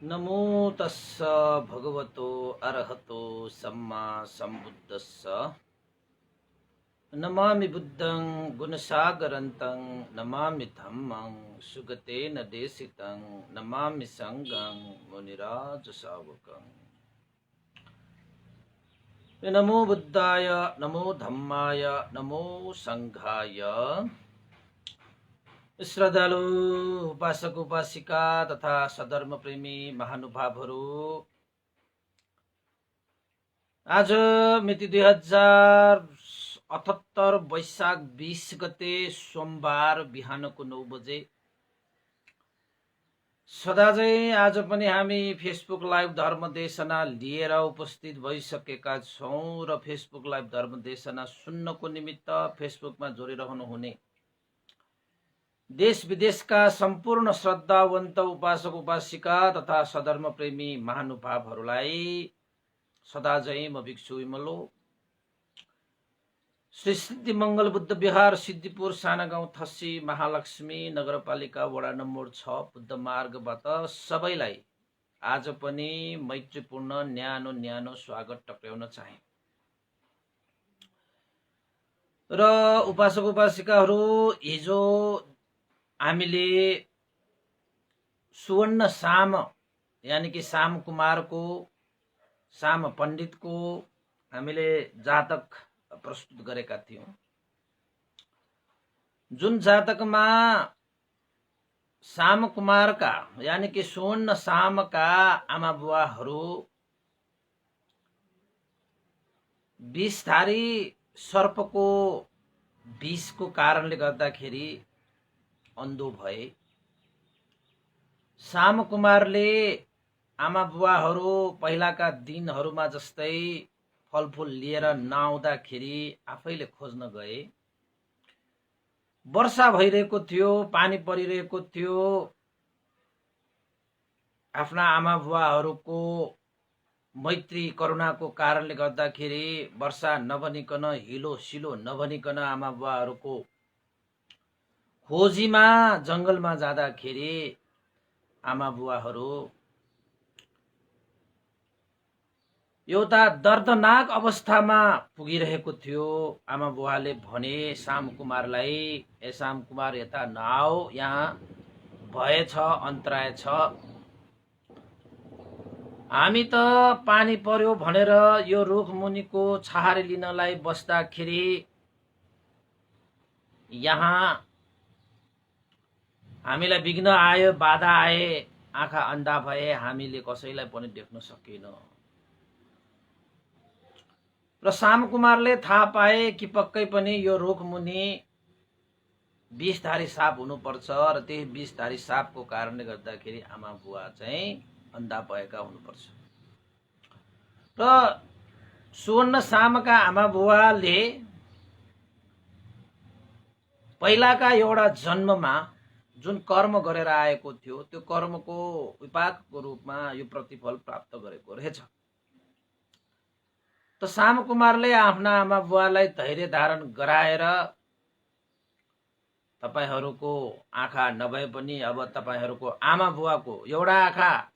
नमो तस्स भगवतो अरहतो सम्मा सम्बुद्धस्स नमामि बुद्धं गुणसागरन्तं नमामि धम्मं सुगतेन देशितं नमामि संघं मुनिराज शावकं। नमो बुद्धाय नमो धम्माय नमो संघाय। श्रद्धालु उपासक उपासिका तथा सधर्म प्रेमी महानुभावहरू, आज मिति 2078 वैशाख 20 गते सोमबार बिहानको 9 बजे सदा चाहिँ आज पनि हामी फेसबुक लाइभ धर्मदेशना लिएर उपस्थित भइसकेका छौँ र फेसबुक लाइभ धर्मदेशना सुन्नको निमित्त फेसबुकमा जोडिरहनु हुने देश विदेशका सम्पूर्ण श्रद्धावन्त उपासक उपासिका तथा सधर्म प्रेमी महानुभावहरूलाई सदा चाहिँ म भिक्षु विमलो श्री सिद्धि मङ्गल बुद्ध विहार सिद्धिपुर साना गाउँ थसी महालक्ष्मी नगरपालिका वडा नम्बर 6 बुद्ध मार्गबाट सबैलाई आज पनि मैत्रीपूर्ण न्यानो न्यानो स्वागत टक्र्याउन चाहे। र उपासक उपासिकाहरू, हिजो हामीले सुवर्ण साम यानि कि साम कुमारको साम पण्डितको हामीले जातक प्रस्तुत गरेका थियौं, जुन जातकमा साम कुमारका यानि कि सुवर्ण सामका आमा बुवाहरू विषधारी सर्पको विषको कारणले गर्दाखेरि अन्धो भए। साम कुमारले आमा बुवाहरू पहिलाका दिनहरूमा जस्तै फलफुल लिएर नआउँदाखेरि आफैले खोज्न गए। वर्षा भइरहेको थियो, पानी परिरहेको थियो। आफ्ना आमा बुवाहरूको मैत्री करुणाको कारणले गर्दाखेरि वर्षा नभनिकन हिलो सिलो नभनिकन आमा बुवाहरूको खोजीमा जंगलमा जाँदाखेरि आमा बुवाहरू एउटा दर्दनाक अवस्थामा पुगिरहेको थियो। आमा बुवाले भने साम कुमारलाई, ए साम कुमार यता नआऊ, यहाँ भय छ, अन्तराय छ। हामी त पानी पर्यो भनेर यो रुख मुनिको छहारी लिनलाई बस्दाखेरि यहाँ हामीलाई विघ्न आयो, बाधा आए, आँखा अन्धा भए, हामीले कसैलाई पनि देख्न सकिनौं। र साम कुमारले थाहा पाए कि पक्कै पनि यो रुख मुनि विषधारी साप हुनुपर्छ र त्यही विषधारी सापको कारणले गर्दाखेरि आमा बुवा चाहिँ अन्धा भएका हुनुपर्छ। र सुवर्ण सामका आमा बुवाले पहिलाका एउटा जन्ममा जुन कर्म गरेर आएको थियो त्यो कर्मको विपाकको रूपमा यो प्रतिफल प्राप्त गरेको रहेछ। त साम कुमारले आफ्ना आमा बुवालाई धैर्य धारण गराएर तपाईहरूको आँखा नभए पनि अब तपाईहरूको आमा बुवाको एउटा आँखा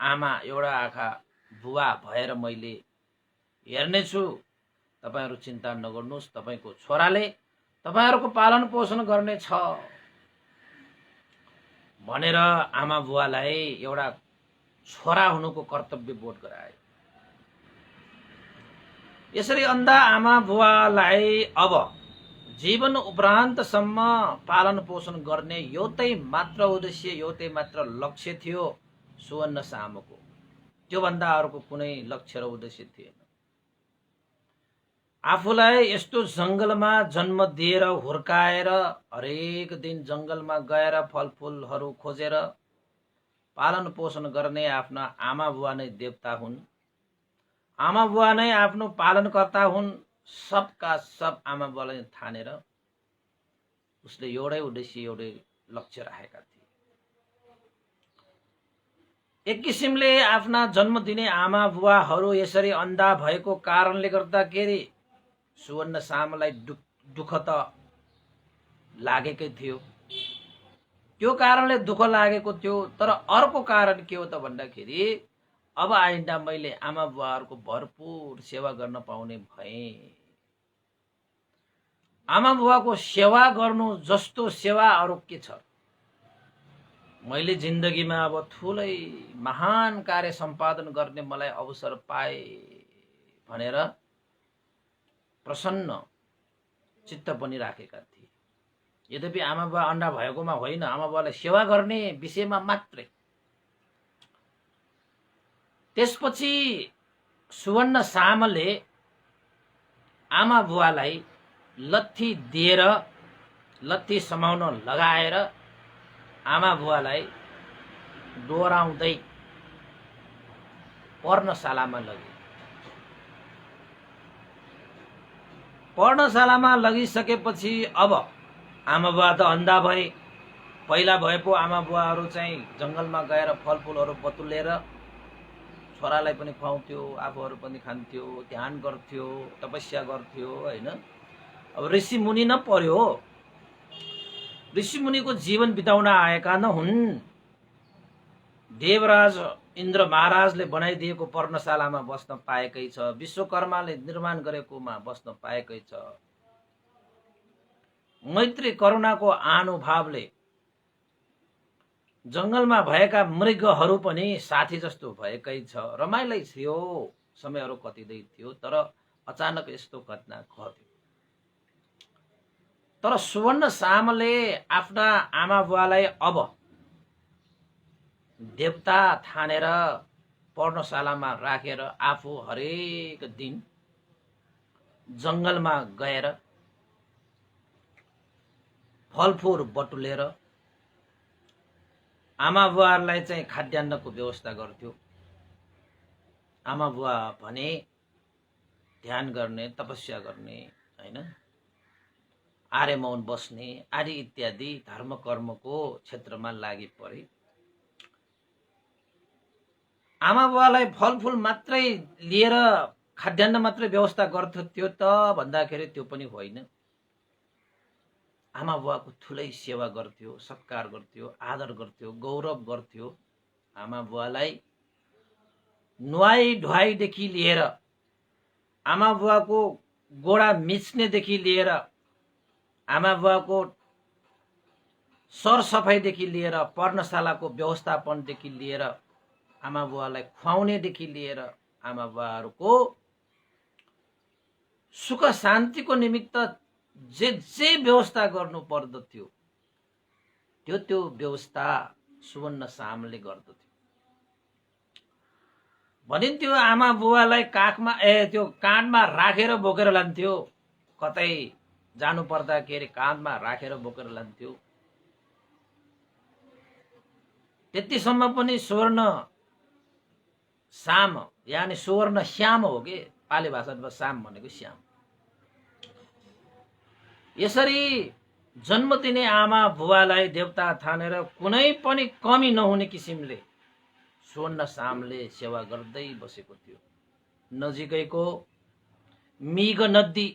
आमा एउटा आँखा बुवा भएर मैले हेर्नेछु, तपाईहरू चिन्ता नगर्नुहोस्, तपाईको छोराले तपाईहरूको पालन पोषण गर्ने छ भनेर आमा बुवालाई एउटा छोरा हुनुको कर्तव्य बोध गराए। यसरी अन्धा आमा बुवालाई अब जीवन उपरान्तसम्म पालन पोषण गर्ने एउटै मात्र उद्देश्य, एउटै मात्र लक्ष्य थियो सुवर्ण सामको। त्योभन्दा अर्को कुनै लक्ष्य र उद्देश्य थिएन। आफूलाई यस्तो जंगलमा जन्म दिएर हुर्काएर हरेक दिन जंगलमा गएर फलफुलहरू खोजेर पालन पोषण गर्ने आफ्ना आमा बुवा नै देवता हुन्। आमा बुवा नै आफ्नो पालनकर्ता हुन्। सबका सब आमा बुवालाई ठानेर उसले एउटै उद्देश्य, एउटै लक्ष्य राखेका थिए। एक किसिमले आफ्ना जन्म दिने आमा बुवाहरू यसरी अन्धा भएको कारणले गर्दाखेरि सुवर्ण सामलाई दुःख त लागेकै थियो। त्यो कारणले दुःख लागेको थियो। तर अर्को कारण के हो त भन्दाखेरि अब आइन्दा मैले आमा बुवाहरूको भरपूर सेवा गर्न पाउने भएँ। आमा बुवाको सेवा गर्नु जस्तो सेवा अरू के छ। मैले जिन्दगीमा अब ठुलै महान कार्य सम्पादन गर्ने मलाई अवसर पाए भनेर प्रसन्न चित्त पनि राखेका थिए। यद्यपि आमा बुवा अन्डा भएकोमा होइन, आमा बुवालाई सेवा गर्ने विषयमा मात्रै। त्यसपछि सुवर्ण सामले आमा बुवालाई लत्थी दिएर, लत्थी समाउन लगाएर आमा बुवालाई डोराउँदै पर्णशालामा लगे। पर्णशालामा लगिसकेपछि अब आमा बुवा त अन्धा भए। पहिला भए पो आमा बुवाहरू चाहिँ जङ्गलमा गएर फलफुलहरू बटुलेर छोरालाई पनि खुवाउँथ्यो, आफूहरू पनि खान्थ्यो, ध्यान गर्थ्यो, तपस्या गर्थ्यो होइन। अब ऋषि मुनि न पर्यो, ऋषि मुनिको जीवन बिताउन आएका न हुन्। देवराज इन्द्र महाराजले बनाइदिएको पर्णशालामा बस्न पाएकै छ, विश्वकर्माले निर्माण गरेकोमा बस्न पाएकै छ। मैत्री करुणाको अनुभावले जङ्गलमा भएका मृगहरू पनि साथी जस्तो भएकै छ। रमाइलै थियो, समयहरू कटिँदै थियो। तर अचानक यस्तो घटना घट्यो। तर सुवर्ण सामले आफ्ना आमा बुवालाई अब देवता ठानेर पर्णशालामा राखेर आफू हरेक दिन जङ्गलमा गएर फलफुल बटुलेर आमा बुवाहरूलाई चाहिँ खाद्यान्नको व्यवस्था गर्थ्यो। आमा बुवा भने ध्यान गर्ने, तपस्या गर्ने होइन, आर्य मौन बस्ने आदि इत्यादि धर्म कर्मको क्षेत्रमा लागि परे। आमा बुवालाई फलफुल मात्रै लिएर खाद्यान्न मात्रै व्यवस्था गर्थ्यो त भन्दाखेरि त्यो पनि होइन। आमा बुवाको ठुलै सेवा गर्थ्यो, सत्कार गर्थ्यो, आदर गर्थ्यो, गौरव गर्थ्यो। आमा बुवालाई नुहाई ढुवाईदेखि लिएर, आमा बुवाको गोडा मिच्नेदेखि लिएर, आमा बुवाको सरसफाइदेखि लिएर, पर्णशालाको व्यवस्थापनदेखि लिएर, आमा बुवालाई खुवाउनेदेखि लिएर, आमा बुवाहरूको सुख शान्तिको निमित्त जे व्यवस्था गर्नु पर्दथ्यो त्यो व्यवस्था सुवर्ण सामले गर्दथ्यो। भनिन्थ्यो आमा बुवालाई काखमा त्यो काँधमा राखेर बोकेर लान्थ्यो। कतै जानु पर्दाखेरि काँधमा राखेर बोकेर लान्थ्यो। त्यतिसम्म पनि सुवर्ण साम यानि सुवर्ण श्याम हो कि पाली भाषामा साम भनेको श्याम। यसरी जन्म दिने आमा बुवालाई देवता ठानेर कुनै पनि कमी नहुने किसिमले सुवर्ण सामले सेवा गर्दै बसेको थियो। नजिकैको मिग नदी,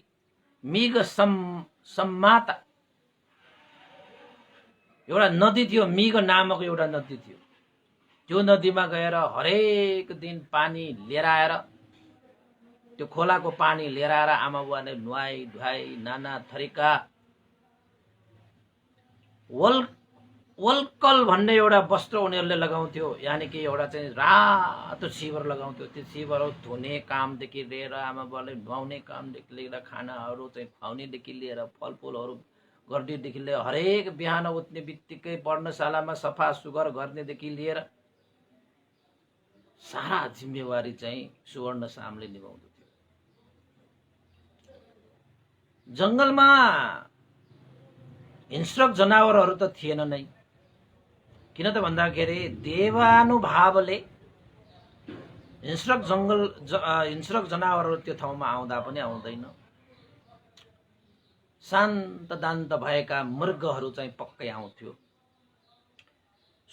मिग सम्माता एउटा नदी थियो, मिग नामक एउटा नदी थियो। त्यो नदीमा गएर हरेक दिन पानी लिएर आएर, त्यो खोलाको पानी लिएर आएर आमा बुवाले नुहाई धुवाई नाना थरीका वल्कल भन्ने एउटा वस्त्र उनीहरूले लगाउँथ्यो। यानि कि एउटा चाहिँ रातो सिवर लगाउँथ्यो। त्यो सिवरहरू धुने कामदेखि लिएर, आमा बुवाले नुहाउने कामदेखि लिएर, खानाहरू चाहिँ खुवाउनेदेखि लिएर, फलफुलहरू गर्नेदेखि लिएर, हरेक बिहान उठ्ने बित्तिकै पर्णशालामा सफा सुग्घर गर्नेदेखि लिएर सारा जिम्मेवारी चाहिँ सुवर्ण सामले निभाउँदथ्यो। जङ्गलमा हिंस्रक जनावरहरू त थिएन नै। किन त भन्दाखेरि देवानुभावले हिंस्रक जनावरहरू त्यो ठाउँमा आउँदा पनि आउँदैन। शान्त दान्त भएका मृगहरू चाहिँ पक्कै आउँथ्यो।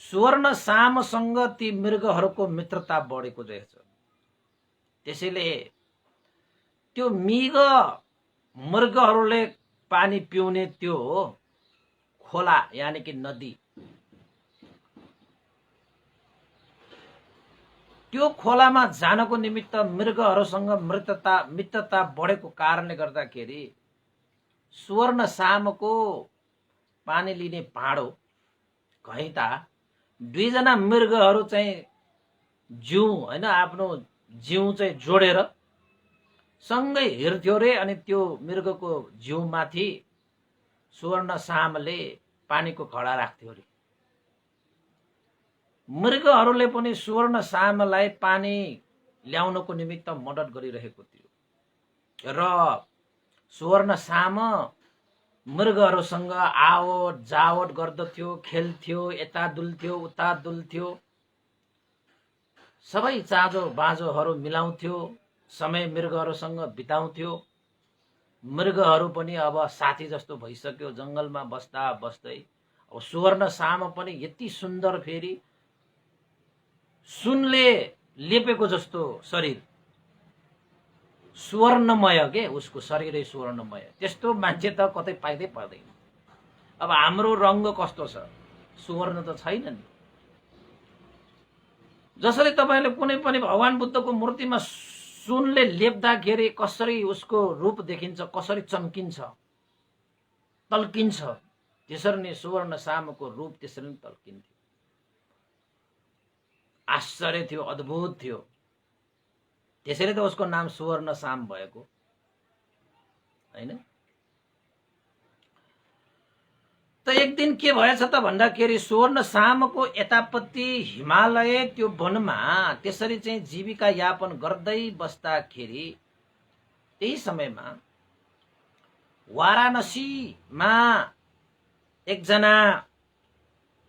सुवर्ण सामसँग ती मृगहरूको मित्रता बढेको रहेछ। त्यसैले त्यो मिग मृगहरूले पानी पिउने त्यो खोला यानि कि नदी त्यो खोलामा जानको निमित्त मृगहरूसँग मित्रता बढेको कारणले गर्दाखेरि सुवर्ण सामको पानी लिने भाँडो घैता दुईजना मृगहरू चाहिँ जिउ हैन आफ्नो जिउ चाहिँ जोडेर सँगै हिँड्थ्यो रे। अनि त्यो मृगको जिउमाथि सुवर्ण सामले पानीको घडा राख्थ्यो रे। मृगहरूले पनि सुवर्ण सामलाई पानी ल्याउनको निमित्त मद्दत गरिरहेको थियो र सुवर्ण साम मृगहरूसँग आवत जावत गर्दथ्यो, खेल्थ्यो, यता डुल्थ्यो उता डुल्थ्यो, सबै चाँजो बाँझोहरू मिलाउँथ्यो, समय मृगहरूसँग बिताउँथ्यो। मृगहरू पनि अब साथी जस्तो भइसक्यो जङ्गलमा बस्दा बस्दै। अब सुवर्ण साम पनि यति सुन्दर, फेरि सुनले लेपेको जस्तो शरीर, सुवर्णमय के उसको शरीरै सुवर्णमय। त्यस्तो मान्छे त कतै पाइँदै पर्दैन। अब हाम्रो रङ्ग कस्तो छ? सुवर्ण त छैन नि। जसरी तपाईले कुनै पनि भगवान बुद्धको मूर्तिमा सुनले लेप्दाखेरि कसरी उसको रूप देखिन्छ, कसरी चम्किन्छ, तल्किन्छ, त्यसरी नै सुवर्ण सामको रूप त्यसरी नै तल्किन्थ्यो। आश्चर्य थियो, अद्भुत थियो। त्यसैले त उसको नाम सुवर्ण साम भएको हैन। त एक दिन के भएछ त भन्दाखेरि सुवर्ण सामको यतापट्टि हिमालय त्यो वनमा त्यसरी चाहिँ जीविका यापन गर्दै बस्दाखेरि त्यही समयमा वाराणसीमा एकजना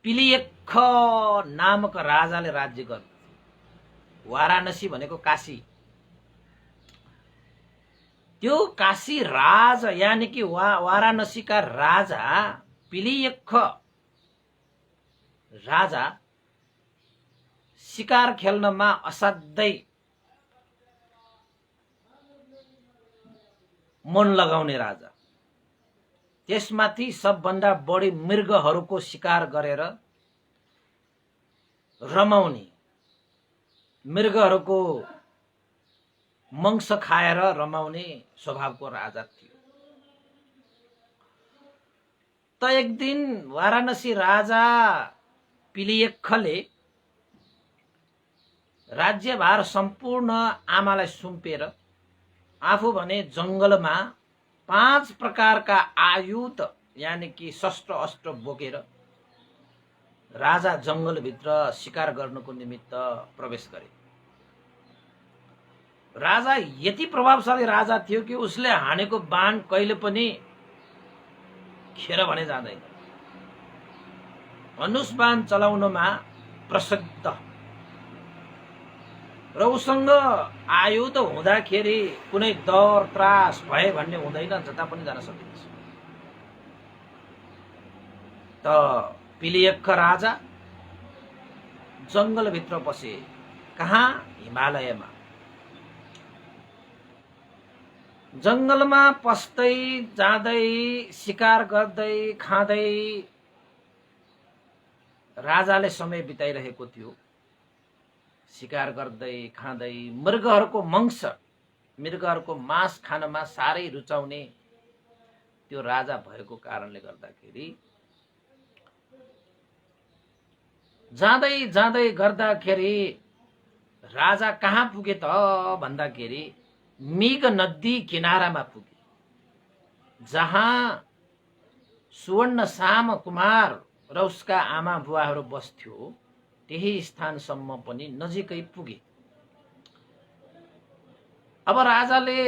पिलियक्ख नामक राजाले राज्य गर्दथे। वाराणसी भनेको काशी। त्यो काशी राज यानी कि वाराणसीका राजा पिलियक्ख राजा शिकार खेल्नमा असाध्यै मन लगाउने राजा। त्यसमाथि सबभन्दा बढी मृगहरूको शिकार गरेर रमाउने, मृगहरूको मंस खाएर रमाउने स्वभावको राजा थियो। त एक दिन वाराणसी राजा पिलियक्खले राज्यभार सम्पूर्ण आमालाई सुम्पेर आफू भने जंगलमा 5 प्रकारका आयुध यानी कि शस्त्र अस्त्र बोकेर राजा जंगलभित्र शिकार गर्नको निमित्त प्रवेश गरे। राजा यति प्रभावशाली राजा थियो कि उसले हानेको बाण कहिले पनि खेर भने जाँदैन। धनुष बाण चलाउनमा प्रसिद्ध र उसँग आयुध हुँदाखेरि कुनै डर त्रास भए भन्ने हुँदैन, जता पनि जान सकिन्छ। त पिलियक्ख राजा जंगलभित्र पसे। कहाँ? हिमालयमा। जंगलमा पस्दै जाँदै शिकार गर्दै खाँदै राजाले समय बिताइरहेको थियो। शिकार गर्दै खाँदै मृगहरूको मांस, मृगहरूको मांस खानमा साह्रै रुचाउने त्यो राजा भएको कारणले गर्दाखेरि जाँदै जाँदै गर्दाखेरि राजा कहाँ पुगे त भन्दाखेरि मेघ नदी किनारामा पुगे, जहाँ सुवर्ण साम कुमार र उसका आमा बुवाहरू बस्थ्यो। त्यही स्थानसम्म पनि नजिकै पुगे। अब राजाले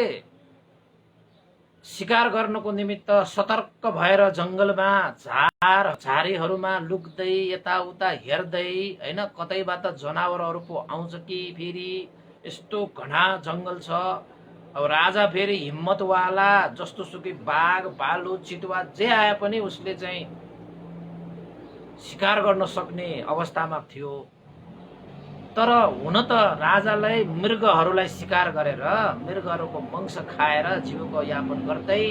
शिकार गर्नको निमित्त सतर्क भएर जंगलमा झारीहरूमा लुक्दै यताउता हेर्दै हैन, कतैबाट जनावरहरू पो आउँछ कि फेरि यस्तो घना जंगल छ। अब राजा फेरि हिम्मतवाला, जस्तो सुकै बाघ भालु चितुवा जे आए पनि उसले चाहिँ शिकार गर्न सक्ने अवस्थामा थियो। तर हुन त राजालाई मृगहरूलाई शिकार गरेर मृगहरूको वंश खाएर जीवको यापन गर्दै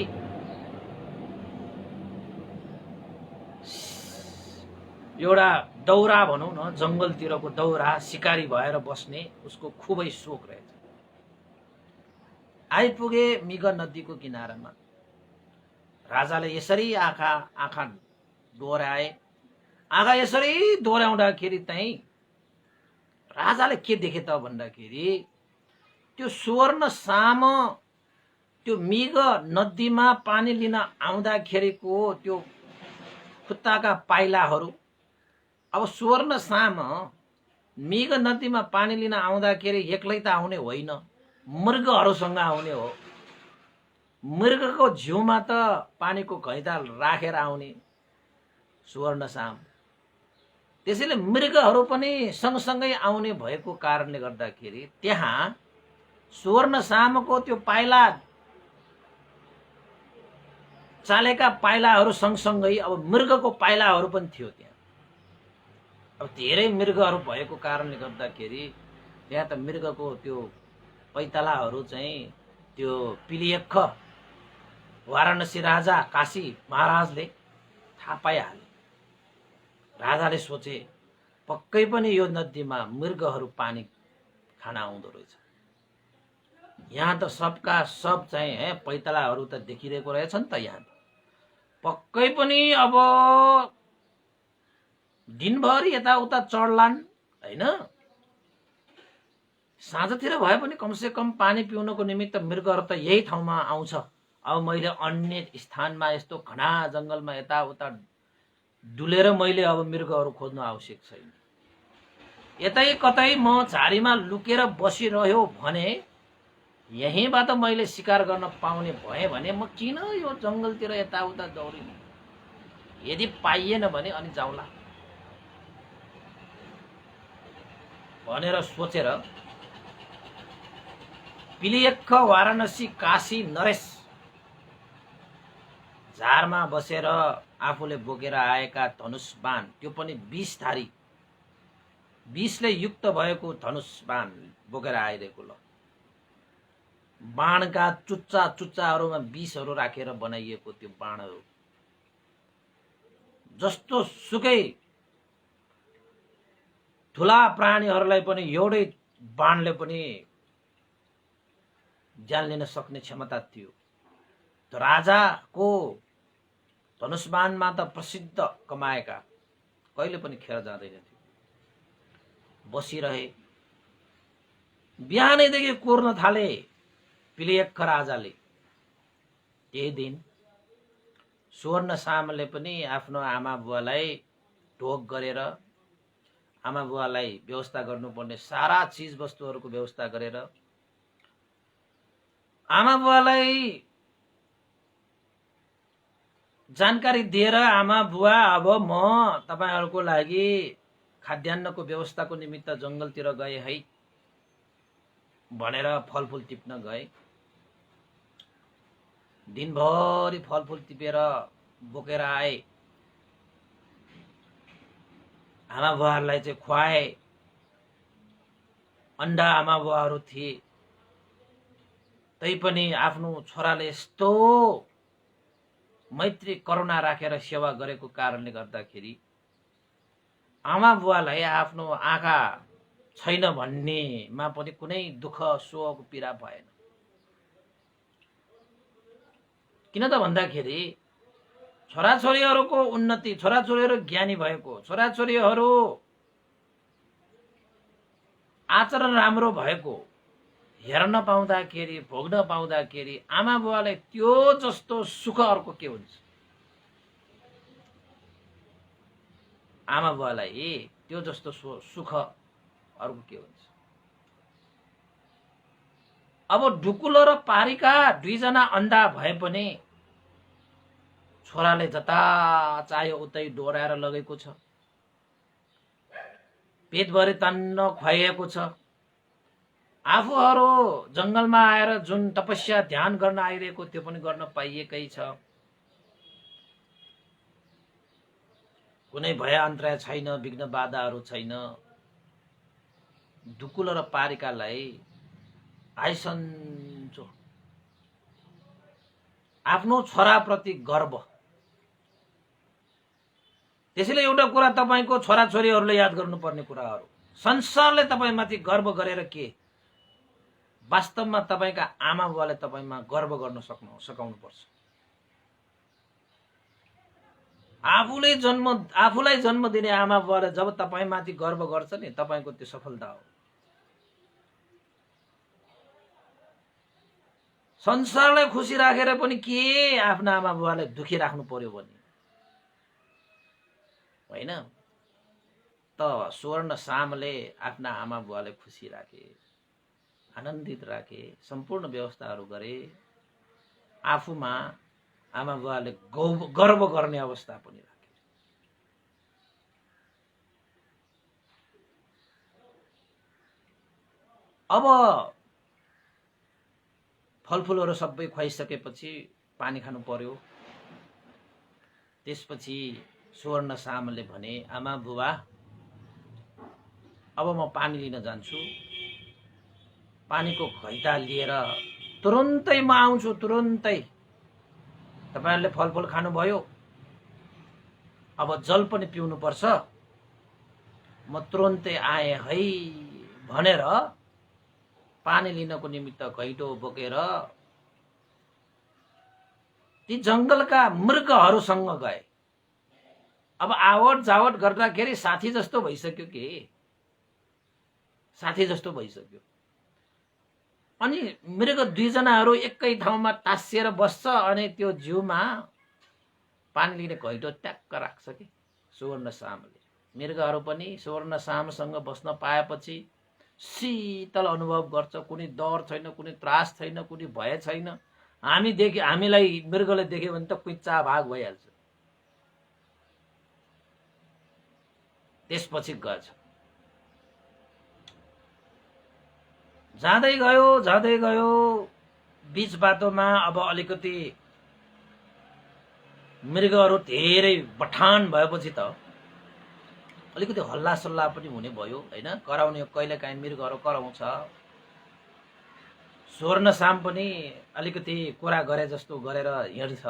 एउटा दौरा भनौँ न, जङ्गलतिरको दौरा, शिकारी भएर बस्ने उसको खुबै सोख रहेछ। आइपुगे मृग नदीको किनारामा। राजाले यसरी आँखा दोहोऱ्याए। आँखा यसरी दोहोऱ्याउँदाखेरि चाहिँ राजाले के देखे त भन्दाखेरि त्यो सुवर्ण साम त्यो मृग नदीमा पानी लिन आउँदाखेरिको त्यो खुट्टाका पाइलाहरू, अब सुवर्ण साम मृग नदीमा पानी लिन आउँदाखेरि एक्लै त आउने होइन, मृगहरूसँग आउने हो। मृगको झिउमा त पानीको घैँता राखेर आउने सुवर्ण साम। त्यसैले मृगहरू पनि सँगसँगै आउने भएको कारणले गर्दाखेरि त्यहाँ सुवर्ण सामको त्यो पाइला चालेका पाइलाहरू सँगसँगै अब मृगको पाइलाहरू पनि थियो त्यहाँ। अब धेरै मृगहरू भएको कारणले गर्दाखेरि त्यहाँ त मृगको त्यो पैतालाहरू चाहिँ त्यो पिलियक्ख वाराणसी राजा काशी महाराजले थाहा पाइहाले। राजाले सोचे पक्कै पनि यो नदीमा मृगहरू पानी खान आउँदो रहेछ। यहाँ त सबका सब चाहिँ पैतालाहरू त देखिरहेको रहेछ नि त। यहाँ पक्कै पनि अब दिनभरि यताउता चढ्लान् होइन, साँझतिर भए पनि कमसे कम पानी पिउनको निमित्त मृगहरू त यही ठाउँमा आउँछ। अब मैले अन्य स्थानमा यस्तो घना जङ्गलमा यताउता डुलेर मैले अब मृगहरू खोज्नु आवश्यक छैन। यतै कतै म झाडीमा लुकेर बसिरह्यो भने यहीँबाट मैले शिकार गर्न पाउने भएँ भने म किन यो जङ्गलतिर यताउता दौडिने, यदि पाइएन भने अनि जाउँला भनेर सोचेर पिलियक्ख वाराणसी काशी नरेश झारमा बसेर आफूले बोकेर आएका धनुष बाण, त्यो पनि 20 धारी 20ले युक्त भएको धनुष बाण बोकेर आइरहेको। ल बाणका चुच्चाहरूमा 20हरू राखेर बनाइएको त्यो बाणहरू जस्तो सुकै ठुला प्राणीहरूलाई पनि एउटै बाणले पनि ज्यान लिन सक्ने क्षमता थियो। त राजाको धनुष बाणमा त प्रसिद्ध कमाएका कहिले पनि खेर जाँदैन थियो। बसिरहे। बिहानैदेखि कोर्न थाले पिलियक्ख राजाले। त्यही दिन सुवर्ण सामले पनि आफ्नो आमा बुवालाई ढोक गरेर, आमा बुवालाई व्यवस्था गर्नुपर्ने सारा चीज वस्तुहरूको व्यवस्था गरेर आमा बुवालाई जानकारी दिएर, आमा बुवा अब म तपाईहरुको लागि खाद्यान्नको व्यवस्थाको निमित्त जंगलतिर गए है भनेर फलफूल टिप्न गए। दिनभरि फलफूल टिपेर बोकेर आए। आमा बुवाहरुलाई चाहिँ खुवाए। अन्डा आमा बुवाहरु थिए। तैपनि आफ्नो छोराले यस्तो मैत्री करुणा राखेर सेवा गरेको कारणले गर्दाखेरि आमा बुवालाई आफ्नो आँखा छैन भन्नेमा पनि कुनै दुःख शोक पीडा भएन। किन त भन्दाखेरि छोराछोरीहरूको उन्नति, छोराछोरीहरू ज्ञानी भएको, छोराछोरीहरू आचरण राम्रो भएको हेर्न पाउँदाखेरि, भोग्न पाउँदाखेरि आमा बुवालाई त्यो जस्तो सुख अर्को के हुन्छ? आमा बुवालाई त्यो जस्तो सुख अर्को के हुन्छ? अब ढुकुलो र पारिका दुईजना अन्धा भए पनि छोराले जता चाह्यो उतै डोराएर लगेको छ। पेटभरि तन्न खुवाइएको छ। आफूहरू जंगलमा आएर जुन तपस्या ध्यान गर्न आइरहेको त्यो पनि गर्न पाइएकै छ। कुनै भय अन्तराय छैन, विघ्न बाधाहरू छैन। ढुकुलो र पारिकालाई आइसन्चो आफ्नो छोराप्रति गर्व, त्यसैले एउटा कुरा तपाईको छोराछोरीहरूले याद गर्नुपर्ने कुराहरू, संसारले तपाईमाथि गर्व गरेर के, वास्तवमा तपाईका आमा बुवाले तपाईमा गर्व गर्न सकाउनु पर्छ। आफूलाई जन्म दिने आमा बुवाले जब तपाईमाथि गर्व गर्छ नि, तपाईको त्यो सफलता हो। संसारलाई खुसी राखेर पनि के आफ्ना आमा बुवालाई दुखी राख्नु पर्यो भने होइन। त स्वर्ण सामले आफ्ना आमा बुवाले खुसी राखे, आनन्दित राखे, सम्पूर्ण व्यवस्थाहरू गरे, आफूमा आमा बुवाले गर्व गर्ने अवस्था पनि राखे। अब फलफुलहरू सबै खुवाइसकेपछि पानी खानु पर्यो। त्यसपछि स्वर्ण सामले भने, आमा बुबा अब म पानी लिन जान्छु, पानीको घैता लिएर तुरुन्तै म आउँछु, तुरुन्तै। तपाईहरुले फलफुल खानुभयो, अब जल पनि पिउनु पर्छ, म तुरुन्तै आए है भनेर पानी लिनको निमित्त घैटो बोकेर ती जंगलका मृगहरूसँग गए। अब आवट जावट गर्दाखेरि साथी जस्तो भइसक्यो के, साथी जस्तो भइसक्यो। अनि मृग दुई जनाहरू एकै ठाउँमा टाँसिएर बस्छ, अनि त्यो जिउमा पानी लिने घैटो ट्याक्क राख्छ कि सुवर्ण सामले। मृगहरू पनि सुवर्ण सामसँग बस्न पाएपछि शीतल अनुभव गर्छ, कुनै डर छैन, कुनै त्रास छैन, कुनै भय छैन। हामीलाई मृगले देख्यो भने त कुच्चा भाग भइहाल्छ। त्यसपछि गएछ, जाँदै गयो बीच बाटोमा अब अलिकति मृगहरू धेरै बठान भएपछि त अलिकति हल्ला सल्ला पनि हुने भयो हैन। कराउने कहिलेकाहीँ मृगहरू कराउँछ। स्वर्ण साम पनि अलिकति कुरा गरे जस्तो गरेर हिँड्छ,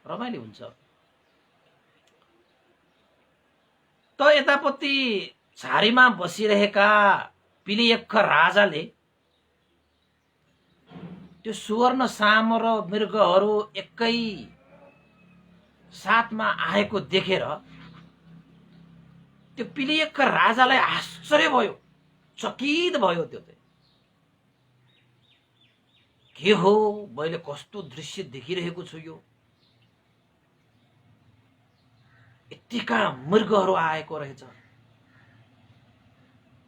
रमाइलो हुन्छ। त यतापट्टि झारीमा बसिरहेका पिलियक्ख राजाले त्यो सुवर्ण साम र मृगहरू एकै साथमा आएको देखेर त्यो पिलियक्ख राजालाई आश्चर्य भयो, चकित भयो। त्यो चाहिँ के हो, मैले कस्तो दृश्य देखिरहेको छु, यो यतिका मृगहरू आएको रहेछ।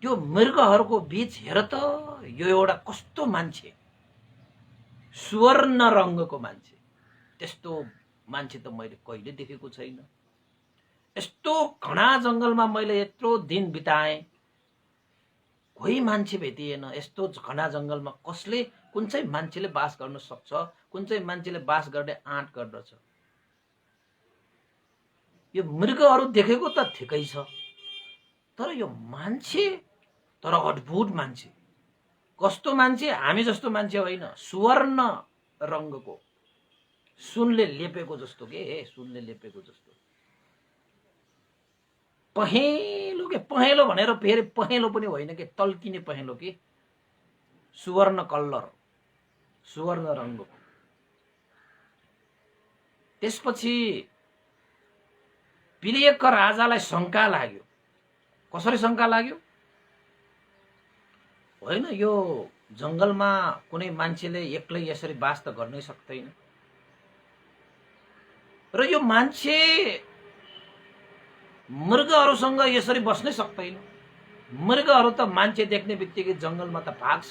त्यो मृगहरूको बीच हेर त, यो एउटा कस्तो मान्छे, सुवर्ण रंगको मान्छे। त्यस्तो मान्छे त मैले कहिले देखेको छैन। यस्तो घना जंगलमा मैले यत्रो दिन बिताएँ, कोही मान्छे भेटिएन। यस्तो घना जंगलमा कुन चाहिँ मान्छेले बास गर्न सक्छ, कुन चाहिँ मान्छेले बास गर्ने आँट गर्दछ। यो मृगहरू देखेको त ठिकै छ, तर यो मान्छे तर अद्भुत मान्छे। कस्तो मान्छे, हामी जस्तो मान्छे होइन, सुवर्ण रंगको, सुनले लेपेको जस्तो के, सुनले लेपेको जस्तो। पहेँलो के, पहेँलो भनेर फेरि पहेँलो पनि होइन के, तल्किने पहेँलो के, सुवर्ण कलर, सुवर्ण रंगको। त्यसपछि पिलियक्ख राजालाई शंका लाग्यो। कसरी शंका लाग्यो? होइन, यो जंगलमा कुनै मान्छेले एक्लै यसरी बास त गर्नै सक्दैन, र यो मान्छे मृगहरूसँग यसरी बस्नै सक्दैन। मृगहरू त मान्छे देख्ने बित्तिकै जंगलमा त भाग्छ।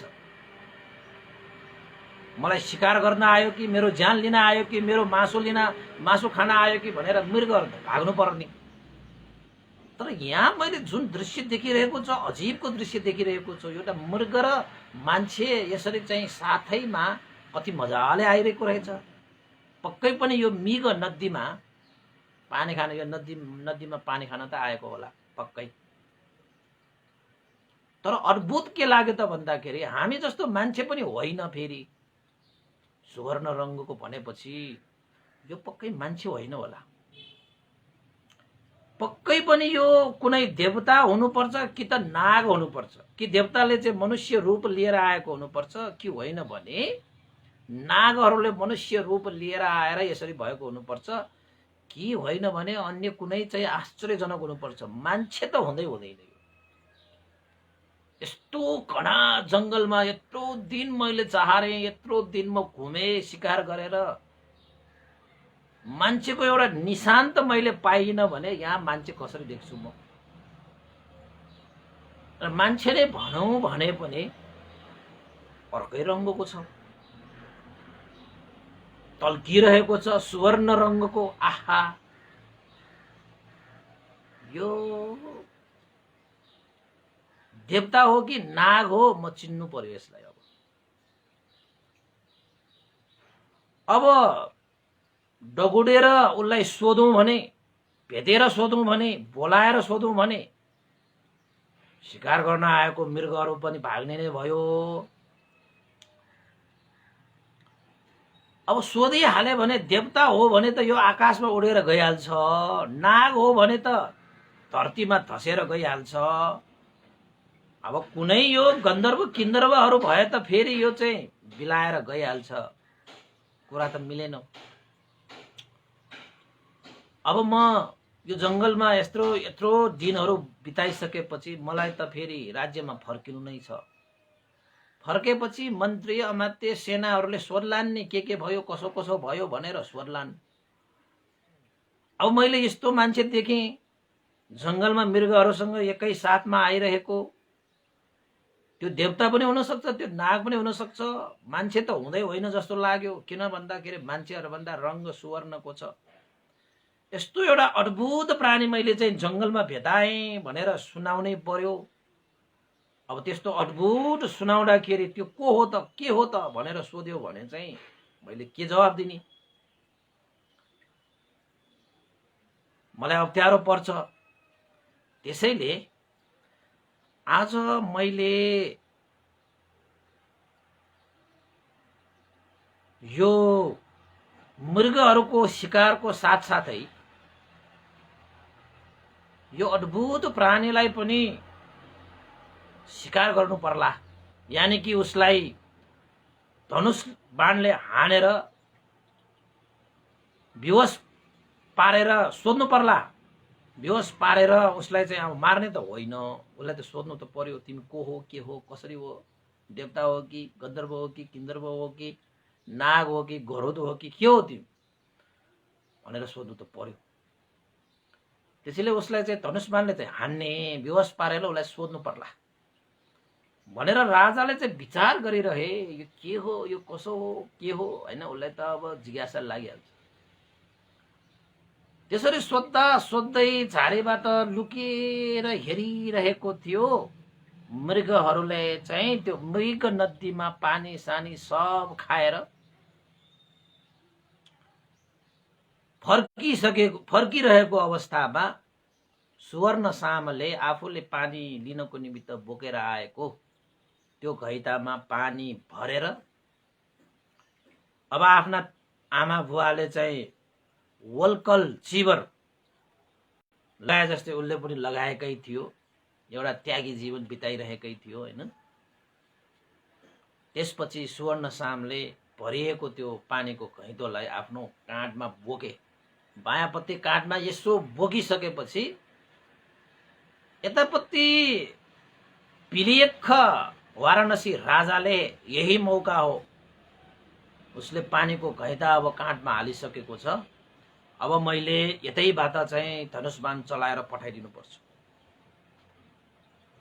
मलाई शिकार गर्न आयो कि, मेरो ज्यान लिन आयो कि, मेरो मासु खान आयो कि भनेर मृगहरू त भाग्नु पर्ने। तर यहाँ मैले जुन दृश्य देखिरहेको छु, अजीबको दृश्य देखिरहेको छु। एउटा मृग र मान्छे यसरी चाहिँ साथैमा कति मजाले आइरहेको रहेछ। पक्कै पनि यो मृग नदीमा पानी खान, यो नदीमा पानी खान त आएको होला पक्कै। तर अद्भुत के लाग्यो त भन्दाखेरि, हामी जस्तो मान्छे पनि होइन। फेरि सुवर्ण रंगको भनेपछि यो पक्कै मान्छे होइन होला। पक्कै पनि यो कुनै देवता हुनुपर्छ कि त नाग हुनुपर्छ, कि देवताले चाहिँ मनुष्य रूप लिएर आएको हुनुपर्छ कि होइन भने नागहरूले मनुष्य रूप लिएर आएर यसरी भएको हुनुपर्छ कि होइन भने अन्य कुनै चाहिँ आश्चर्यजनक हुनुपर्छ। मान्छे त हुँदै हुँदैन। यस्तो घना जङ्गलमा यत्रो दिन मैले चाहरे, यत्रो दिन म घुमे, शिकार गरेर मान्छेको एउटा निशान त मैले पाइनँ भने यहाँ मान्छे कसरी देख्छु म? र मान्छेले भनौँ भने पनि अर्कै रङ्गको छ, तल्किरहेको छ सुवर्ण रङ्गको। आहा, यो देवता हो कि नाग हो म चिन्नु पर्यो यसलाई। अब डगुडेर उसलाई सोधौँ भने, भेटेर सोधौँ भने, बोलाएर सोधौँ भने शिकार गर्न आएको मृगहरू पनि भाग्ने नै भयो। अब सोधिहाले भने देवता हो भने त यो आकाशमा उडेर गइहाल्छ, नाग हो भने त धरतीमा धसेर गइहाल्छ। अब कुनै यो गन्धर्व किन्धर्वहरू भए त फेरि यो चाहिँ बिलाएर गइहाल्छ, कुरा त मिलेन। अब म यो जङ्गलमा यत्रो दिनहरू बिताइसकेपछि मलाई त फेरि राज्यमा फर्किनु नै छ। फर्केपछि मन्त्री अमात्य सेनाहरूले सोध्लान् नि के भयो, कसो कसो भयो भनेर सोध्लान्। अब मैले यस्तो मान्छे देखेँ जङ्गलमा मृगहरूसँग एकै साथमा आइरहेको, त्यो देवता पनि हुनसक्छ, त्यो नाग पनि हुनसक्छ, मान्छे त हुँदै होइन जस्तो लाग्यो। किन भन्दाखेरि मान्छेहरूभन्दा रङ्ग सुवर्णको छ। यस्तो एउटा अद्भुत प्राणी मैले चाहिँ जङ्गलमा भेटाएँ भनेर सुनाउनै पर्यो। अब त्यस्तो अद्भुत सुनाउँदाखेरि त्यो को हो त, के हो त भनेर सोध्यो भने चाहिँ मैले के जवाब दिने? मलाई अप्ठ्यारो पर्छ। त्यसैले आज मैले यो मृगहरूको शिकारको साथसाथै यो अद्भुत प्राणीलाई पनि शिकार गर्नु पर्ला, यानि कि उसलाई धनुष बाणले हानेर बेहोस पारेर सोध्नु पर्ला। बेहोस पारेर उसलाई चाहिँ अब मार्ने त होइन, उसलाई त सोध्नु त पर्यो, तिमी को हो, के हो, कसरी हो, देवता हो कि गन्धर्व हो कि किन्धर्व हो कि नाग हो कि गरुड हो कि के हो तिमी भनेर सोध्नु त पर्यो। त्यसैले उसलाई चाहिँ धनुष बाणले चाहिँ हान्ने, बेहोस पारेर उसलाई सोध्नु पर्ला भनेर राजाले चाहिँ विचार गरिरहे। यो के हो, यो कसो हो, के हो होइन, उसलाई त अब जिज्ञासा लागिहाल्छ। त्यसरी सोद्धा सोध्दै झाडीबाट लुकेर हेरिरहेको थियो। मृगहरूले चाहिँ त्यो मृग नदीमा पानी सानी सब खाएर फर्किरहेको अवस्थामा सुवर्ण सामले आफूले पानी लिनको निमित्त बोकेर आएको त्यो घैतामा पानी भरेर अब आफ्ना आमा बुवाले चाहिँ वल्कल चिबर लगाए जस्तै उसले पनि लगाएकै थियो। एउटा त्यागी जीवन बिताइरहेकै थियो होइन। त्यसपछि सुवर्ण सामले भरिएको त्यो पानीको घैँतोलाई आफ्नो काँधमा बोके। बायाँपट्टि काँधमा यसो बोकिसकेपछि यतापट्टि पिलियख वाराणसी राजाले यही मौका हो, उसले पानीको घैँता अब काँधमा हालिसकेको छ, अब मैले यतैबाट चाहिँ धनुष बाण चलाएर पठाइदिनु पर्छ।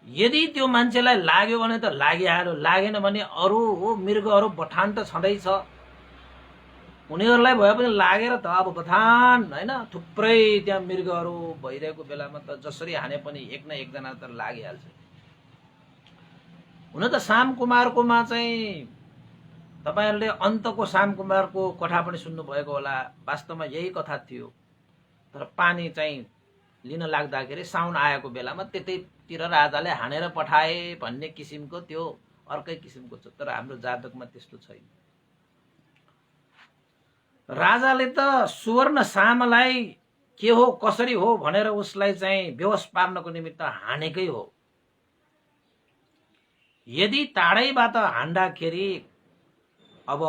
यदि त्यो मान्छेलाई लाग्यो भने त लागिहाल्यो, लागेन भने अरू मृगहरू बथान त छँदैछ, उनीहरूलाई भए पनि लागेर त अब बथान होइन। थुप्रै त्यहाँ मृगहरू भइरहेको बेलामा त जसरी हाने पनि एक न एकजना त लागिहाल्छ। हुन त श्याम कुमारकोमा चाहिँ तपाईहरुले अन्तको श्याम कुमारको कथा पनि सुन्नु भएको होला। वास्तवमा यही कथा थियो, तर पानी चाहिँ लिन लाग्दाखेरि साउन आएको बेलामा त्यतैतिर राजाले हानेर पठाए भन्ने किसिमको त्यो अर्कै किसिमको छ। तर हाम्रो जातकमा त्यस्तो छैन। राजाले त सुवर्ण सामलाई के हो कसरी हो भनेर उसलाई चाहिँ बेहोस पार्नको निमित्त हानेकै हो। यदि टाढैबाट हान्दाखेरि अब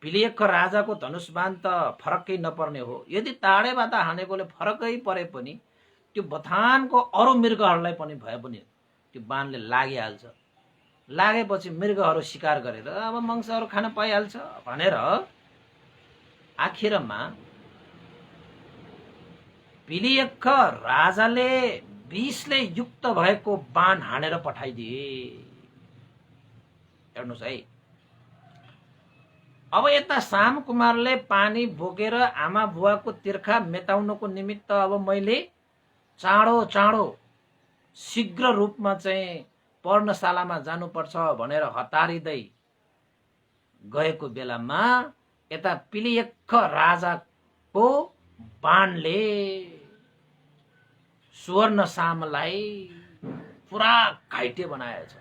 पिलियक्ख राजाको धनुषबाण त फरकै नपर्ने हो। यदि टाढैबाट हानेकोले फरकै परे पनि त्यो बथानको अरू मृगहरूलाई पनि भए पनि त्यो बाणले लागिहाल्छ। लागेपछि मृगहरू शिकार गरेर अब मांसहरू खान पाइहाल्छ भनेर आखिरमा पिलियक्ख राजाले विषले युक्त भएको बाण हानेर पठाइदिए। हेर्नुहोस् है, अब यता शाम कुमारले पानी बोकेर आमा बुवाको तिर्खा मेटाउनको निमित्त अब मैले चाँडो चाँडो शीघ्र रूपमा चाहिँ पर्णशालामा जानुपर्छ भनेर हतारिँदै गएको बेलामा यता पिलियक्ख राजाको बाणले सुवर्णसामलाई पुरा घाइते बनाएछ।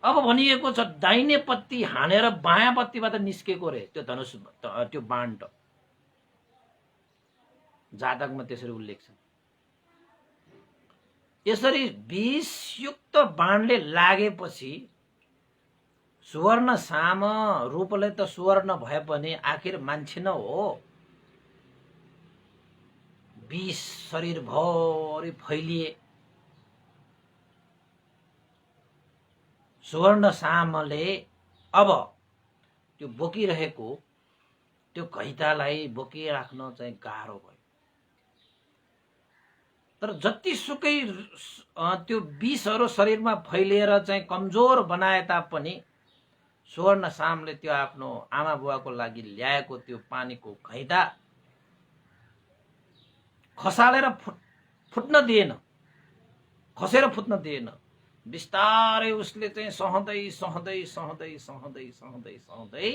अब भनिएको छ दाहिने पत्ती हानेर बायाँ पत्तीबाट निस्केको रे त्यो धनुष, त्यो बाण त जातकमा त्यसरी उल्लेख छ। यसरी विषयुक्त बाणले लागेपछि सुवर्णसाम रूपले त सुवर्ण भए पनि आखिर मान्छे न हो, विष शरीरभरि फैलिए। सुवर्णसामले अब त्यो बोकिरहेको त्यो घैतालाई बोकिराख्न चाहिँ गाह्रो भयो। तर जतिसुकै त्यो विषहरू शरीरमा फैलिएर चाहिँ कमजोर बनाए तापनि सुवर्णसामले त्यो आफ्नो आमा बुवाको लागि ल्याएको त्यो पानीको घैता खसालेर फुट्न दिएन, खसेर फुट्न दिएन। बिस्तारै उसले चाहिँ सहँदै सहँदै सहँदै सहँदै सहँदै सहँदै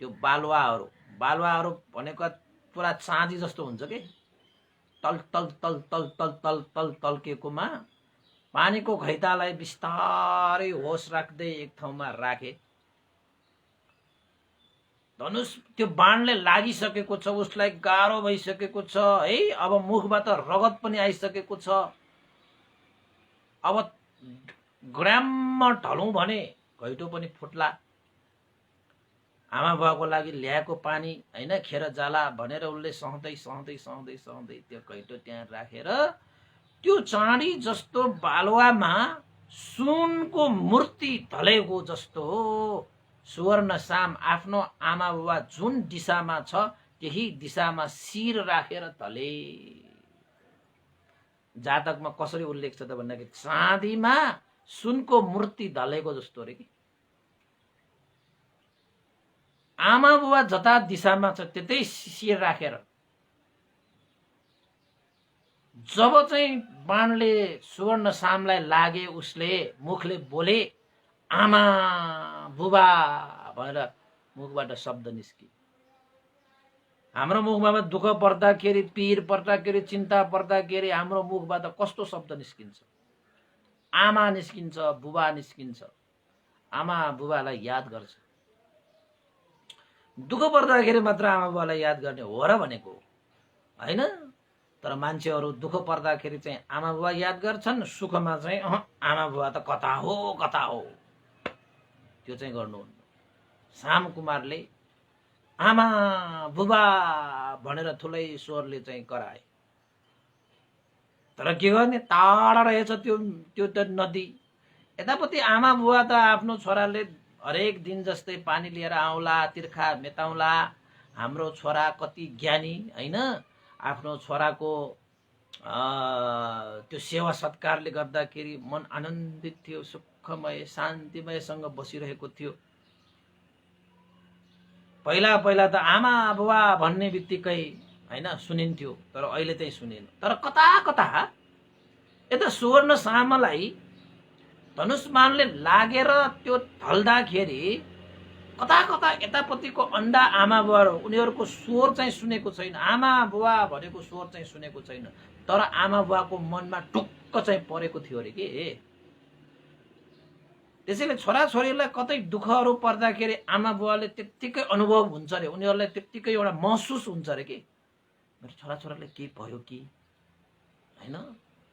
त्यो बालुवाहरू भनेको पुरा चाँदी जस्तो हुन्छ के, तल तल तल तल तल तल तल तल्केकोमा पानीको घैतालाई बिस्तारै होस राख्दै एक ठाउँमा राखे। धनुष त्यो बाणले लागिसकेको छ, उसलाई गाह्रो भइसकेको छ है। अब मुखबाट रगत पनि आइसकेको छ। अब ग्राममा ढलौँ भने घैटो पनि फुट्ला। आमा बुवाको लागि ल्याएको पानी हैन खेर जाला भनेर उसले सहँदै सहँदै सहँदै सहँदै त्यो घैटो त्यहाँ राखेर त्यो चाँडी जस्तो बालुवामा सुनको मूर्ति ढलेको जस्तो सुवर्णसाम आफ्नो आमा बुवा जुन दिशामा छ त्यही दिशामा शिर राखेर ढले। जातकमा कसरी उल्लेख छ त भन्दाखेरि चाँदीमा सुनको मूर्ति ढलेको जस्तो रे कि। आमा बुवा जता दिशामा छ त्यतै शिर राखेर जब चाहिँ बाणले सुवर्णसामलाई लागे उसले मुखले बोले आमा बुबा भनेर मुखबाट शब्द निस्के। हाम्रो मुखमा दुःख पर्दाखेरि, पीर पर्दाखेरि, चिन्ता पर्दाखेरि हाम्रो मुखबाट कस्तो शब्द निस्किन्छ? आमा निस्किन्छ, बुबा निस्किन्छ। आमा बुबालाई याद गर्छ। दुःख पर्दाखेरि मात्र आमा बुबालाई याद गर्ने हो र भनेको हैन। तर मान्छेहरू दुःख पर्दाखेरि चाहिँ आमा बुबा याद गर्छन्, सुखमा चाहिँ आमा बुबा त कता हो त्यो चाहिँ गर्नुहुन्न। शाम कुमारले आमा बुबा भनेर ठुलै स्वरले चाहिँ कराए। तर के गर्ने, टाढा रहेछ त्यो त नदी। यतापट्टि आमा बुबा त आफ्नो छोराले हरेक दिन जस्तै पानी लिएर आउला, तिर्खा मेटाउला। हाम्रो छोरा कति ज्ञानी हैन, आफ्नो छोराको त्यो सेवा सत्कारले गर्दाखेरि मन आनन्दित थियो, सुखमय शान्तिमयसँग बसिरहेको थियो। पहिला पहिला त आमा बुबा भन्ने बित्तिकै हैन सुनिन्थ्यो, तर अहिले चाहिँ सुनेन। तर कता कता यता सुवर्णसामलाई धनुषबाणले लागेर त्यो ढल्दाखेरि कता कता यतापट्टिको अन्डा आमा बुवा उनीहरूको स्वर चाहिँ सुनेको छैन। आमा बुवा भनेको स्वर चाहिँ सुनेको छैन, तर आमा बुवाको मनमा टुक्क चाहिँ परेको थियो अरे के। त्यसैले छोराछोरीलाई कतै दुःखहरू पर्दाखेरि आमा बुवाले त्यत्तिकै अनुभव हुन्छ अरे, उनीहरूलाई त्यत्तिकै एउटा महसुस हुन्छ अरे कि मेरो छोराछोराले के भयो कि होइन,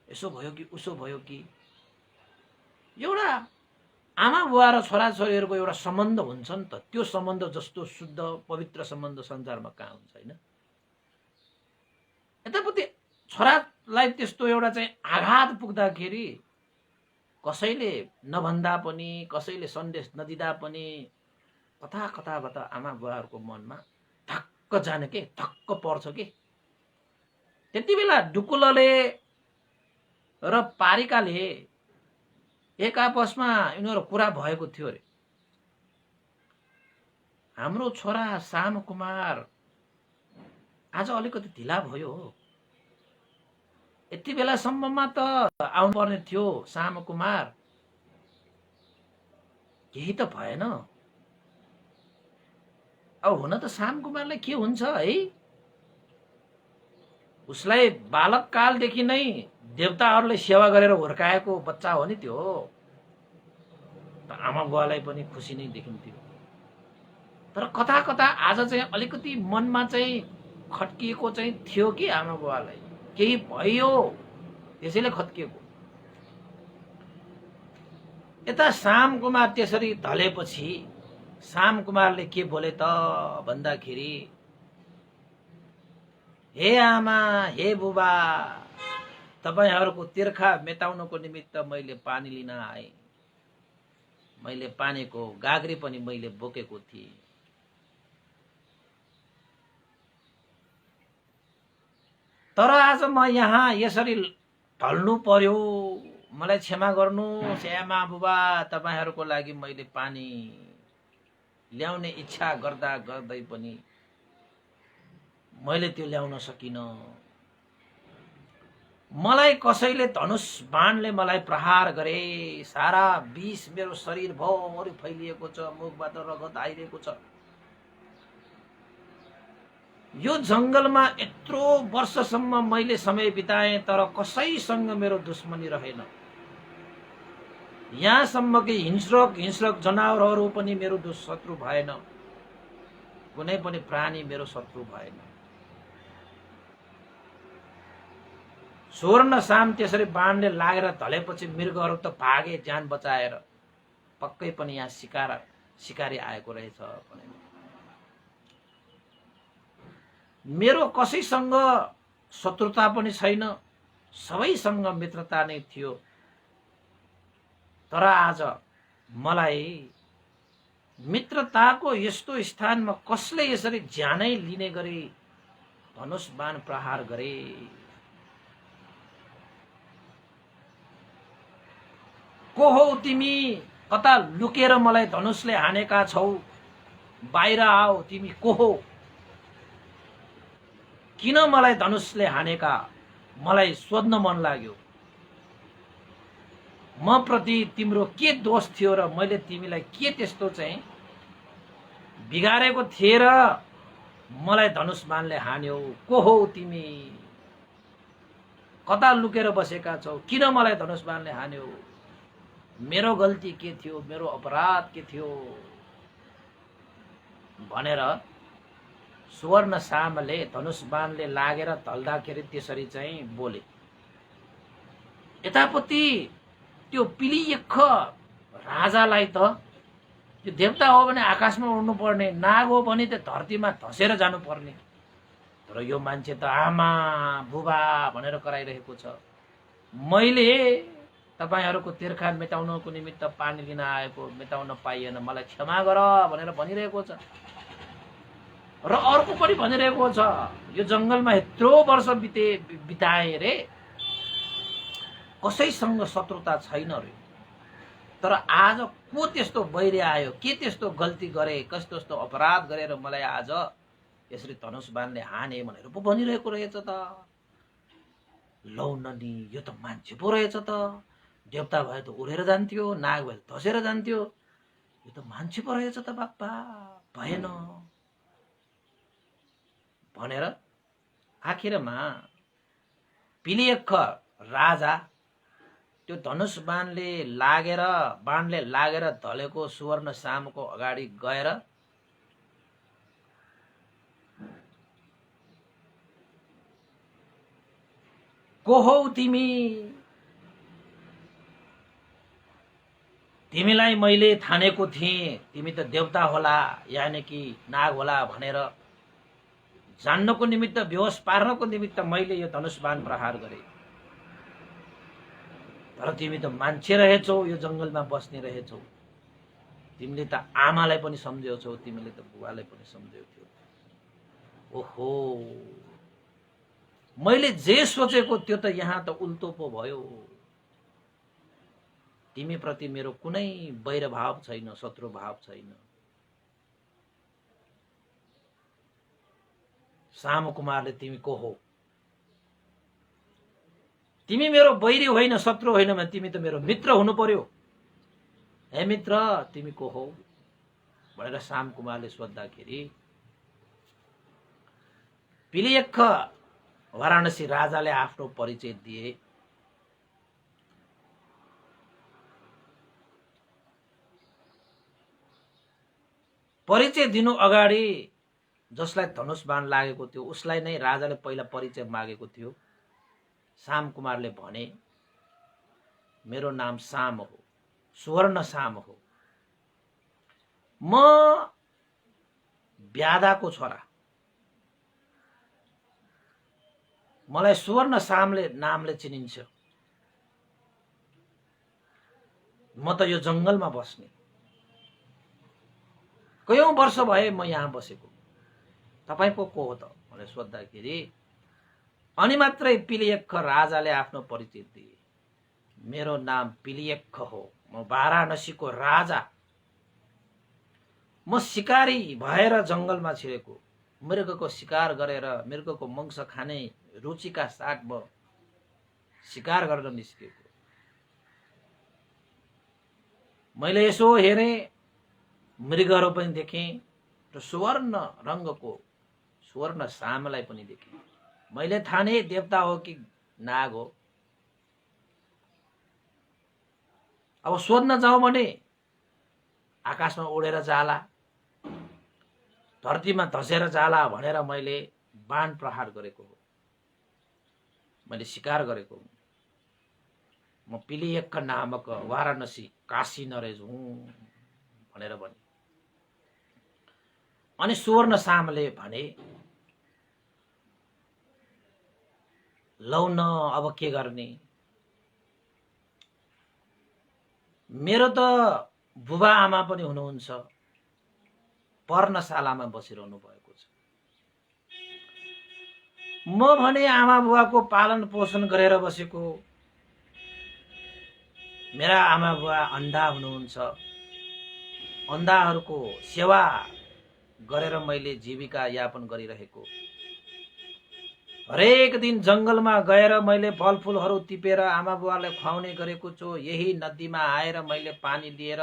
यसो भयो कि उसो भयो कि। एउटा आमा बुवा र छोराछोरीहरूको एउटा सम्बन्ध हुन्छ नि त, त्यो सम्बन्ध जस्तो शुद्ध पवित्र सम्बन्ध संसारमा कहाँ हुन्छ होइन। यतापट्टि छोरालाई त्यस्तो एउटा चाहिँ आघात पुग्दाखेरि कसैले नभन्दा पनि, कसैले सन्देश नदिँदा पनि कता कताबाट आमा बुवाहरूको मनमा धक्क जाने के, धक्क पर्छ के। त्यति बेला डुकुलले र पारिकाले एक आपसमा यिनीहरू कुरा भएको थियो अरे, हाम्रो छोरा साम कुमार आज अलिकति ढिला भयो, यति बेलासम्ममा त आउनु पर्ने थियो साम कुमार, केही त भएन। अब हुन त साम कुमारलाई के हुन्छ है, उसलाई बालक कालदेखि नै देवताहरूले सेवा गरेर हुर्काएको बच्चा हो नि त्यो, त आमा बुवालाई पनि खुसी नै देखिन्थ्यो। तर कता कता आज चाहिँ अलिकति मनमा चाहिँ खट्किएको चाहिँ थियो कि आमा बुवालाई केही भयो, त्यसैले खत्किएको। यता साम कुमार त्यसरी ढलेपछि साम कुमारले के बोले त भन्दाखेरि, हे आमा हे बुबा, तपाईहरूको तिर्खा मेटाउनको निमित्त मैले पानी लिन आएँ, मैले पानीको गाग्री पनि मैले बोकेको थिएँ, तर आज म यहाँ यसरी ढल्नु पर्यो, मलाई क्षमा गर्नुहोस् हे आमा बुबा, तपाईहरूको लागि मैले पानी ल्याउने इच्छा गर्दा गर्दै पनि मैले त्यो ल्याउन सकिन। मलाई कसैले धनुष बाणले मलाई प्रहार गरे, सारा विष मेरो शरीर भरि फैलिएको छ, मुखबाट रगत आइरहेको छ। यो जंगलमा यत्रो वर्षसम्म मैले समय बिताएँ, तर कसैसँग मेरो दुश्मनी रहेन। यहाँसम्म कि हिंस्रक जनावरहरू पनि मेरो शत्रु भएन, कुनै पनि प्राणी मेरो शत्रु भएन। स्वर्ण साम त्यसरी बाणले लागेर ढलेपछि मृगहरू त भागे ज्यान बचाएर, पक्कै पनि यहाँ शिकारी आएको रहेछ भनेर। मेरो कसैसँग शत्रुता पनि छैन, सबैसँग मित्रता नै थियो, तर आज मलाई मित्रताको यस्तो स्थानमा कसले यसरी ज्यानै लिने गरी धनुष बाण प्रहार गरे। को हौ तिमी, कता लुकेर मलाई धनुषले हानेका छौ, बाहिर आऊ, तिमी को हौ, किन मलाई धनुषले हानेका, मलाई सोध्न मन लाग्यो। म प्रति तिम्रो के दोष थियो र मैले तिमीलाई के त्यस्तो चाहिँ बिगारेको थिए र मलाई धनुष बाणले हान्यौ, को हौ तिमी, कता लुकेर बसेका छौ, किन मलाई धनुष बाणले हान्यौ, मेरो गल्ती के थियो, मेरो अपराध के थियो भनेर सुवर्ण सामले धनुष बाणले लागेर ढल्दाखेरि त्यसरी चाहिँ बोले। यतापट्टि त्यो पिलियख राजालाई त त्यो देवता हो भने आकाशमा उड्नु पर्ने, नाग हो भने त धरतीमा धसेर जानु पर्ने, तर यो मान्छे त आमा बुबा भनेर कराइरहेको छ। मैले तपाईहरूको तिर्खा मेटाउनको निमित्त पानी लिन आएको, मेटाउन पाइएन, मलाई क्षमा गर भनेर भनिरहेको छ। र अर्को पनि भनिरहेको छ, यो जंगलमा यत्रो वर्ष बिताए रे, कसैसँग शत्रुता छैन रे, तर आज को त्यस्तो बैरी आयो, के त्यस्तो गल्ती गरे, कस्तो त्यस्तो अपराध गरेर मलाई आज यसरी धनुष बाणले हाने भनेर पो भनिरहेको रहेछ त। लौ ननी, यो त मान्छे पो रहेछ त, देवता भए त उडेर जान्थ्यो, नाग भए त धसेर जान्थ्यो, यो त मान्छे पो रहेछ त बाप्पा, भएन भनेर आखिरमा पिलियख राजा त्यो धनुष बाणले लागेर ढलेको सुवर्ण सामको अगाडि गएर को हौ तिमी, तिमीलाई मैले ठानेको थिएँ, तिमी त देवता होला यानि कि नाग होला भनेर जान्नको निमित्त, बेहोस पार्नको निमित्त मैले यो धनुष बाण प्रहार गरे। तर तिमी त मान्छे रहेछौ, यो जंगलमा बस्ने रहेछौ। तिमीले त आमालाई पनि सम्झेछौ, तिमीले त बुवालाई पनि सम्झेथ्यौ। ओहो, मैले जे सोचेको त्यो त यहाँ त उल्टो पो भयो। तिमी प्रति मेरो कुनै वैरभाव छैन, शत्रु भाव छैन। सामकुमारले तिमी को हो? तिमी मेरो वैरी होइन, शत्रु होइन भने तिमी त मेरो मित्र हुनु पर्यो। हे मित्र, तिमी को हो भनेर सामकुमारले सोद्धाखेरि पिलियक्ख वाराणसी राजाले आफ्नो परिचय दिए। परिचय दिनु अगाडि जसलाई धनुष बाण लागेको थियो उसलाई नै राजाले पहिला परिचय मागेको थियो। सामकुमारले भने, मेरो नाम साम हो, सुवर्ण साम हो। म ब्यादाको छोरा, मलाई सुवर्ण सामले नामले चिनिन्छ। म त यो जंगलमा बस्ने, कयौं वर्ष भए म यहाँ बसेको। तपाई पो को हो त भनेर सोद्धाखेरि अनि मात्रै पिलियक्ख राजाले आफ्नो परिचय दिए। मेरो नाम पिलियक्ख हो, म वाराणसीको राजा। म शिकारी भएर जंगलमा छिरेको, मृगको शिकार गरेर मृगको मांस खाने रुचिका साथ म शिकार गरेर निस्केको। मैले यसो हेरे, मृगहरू पनि देखेँ र सुवर्ण रंगको सुवर्ण सामलाई पनि देखेँ। मैले ठाने देवता हो कि नाग हो। अब सोध्न जाउँ भने आकाशमा उडेर जाला, धरतीमा धसेर जाला भनेर मैले बाण प्रहार गरेको हो, मैले शिकार गरेको हुँ। म पिलियक्ख नामक वाराणसी काशी नरेश हुँ भनेर भने। अनि सुवर्ण सामले भने, लौ न अब के गर्ने, मेरो त बुबा आमा पनि हुनुहुन्छ, पर्णशालामा बसिरहनु भएको छ। म भने आमा बुवाको पालन पोषण गरेर बसेको, मेरा आमा बुवा अन्धा हुनुहुन्छ, अन्धाहरूको सेवा गरेर मैले जीविका यापन गरिरहेको। हरेक दिन जंगलमा गएर मैले फलफूलहरू टिपेर आमा बुवालाई खुवाउने गरेको छु। यही नदीमा आएर मैले पानी लिएर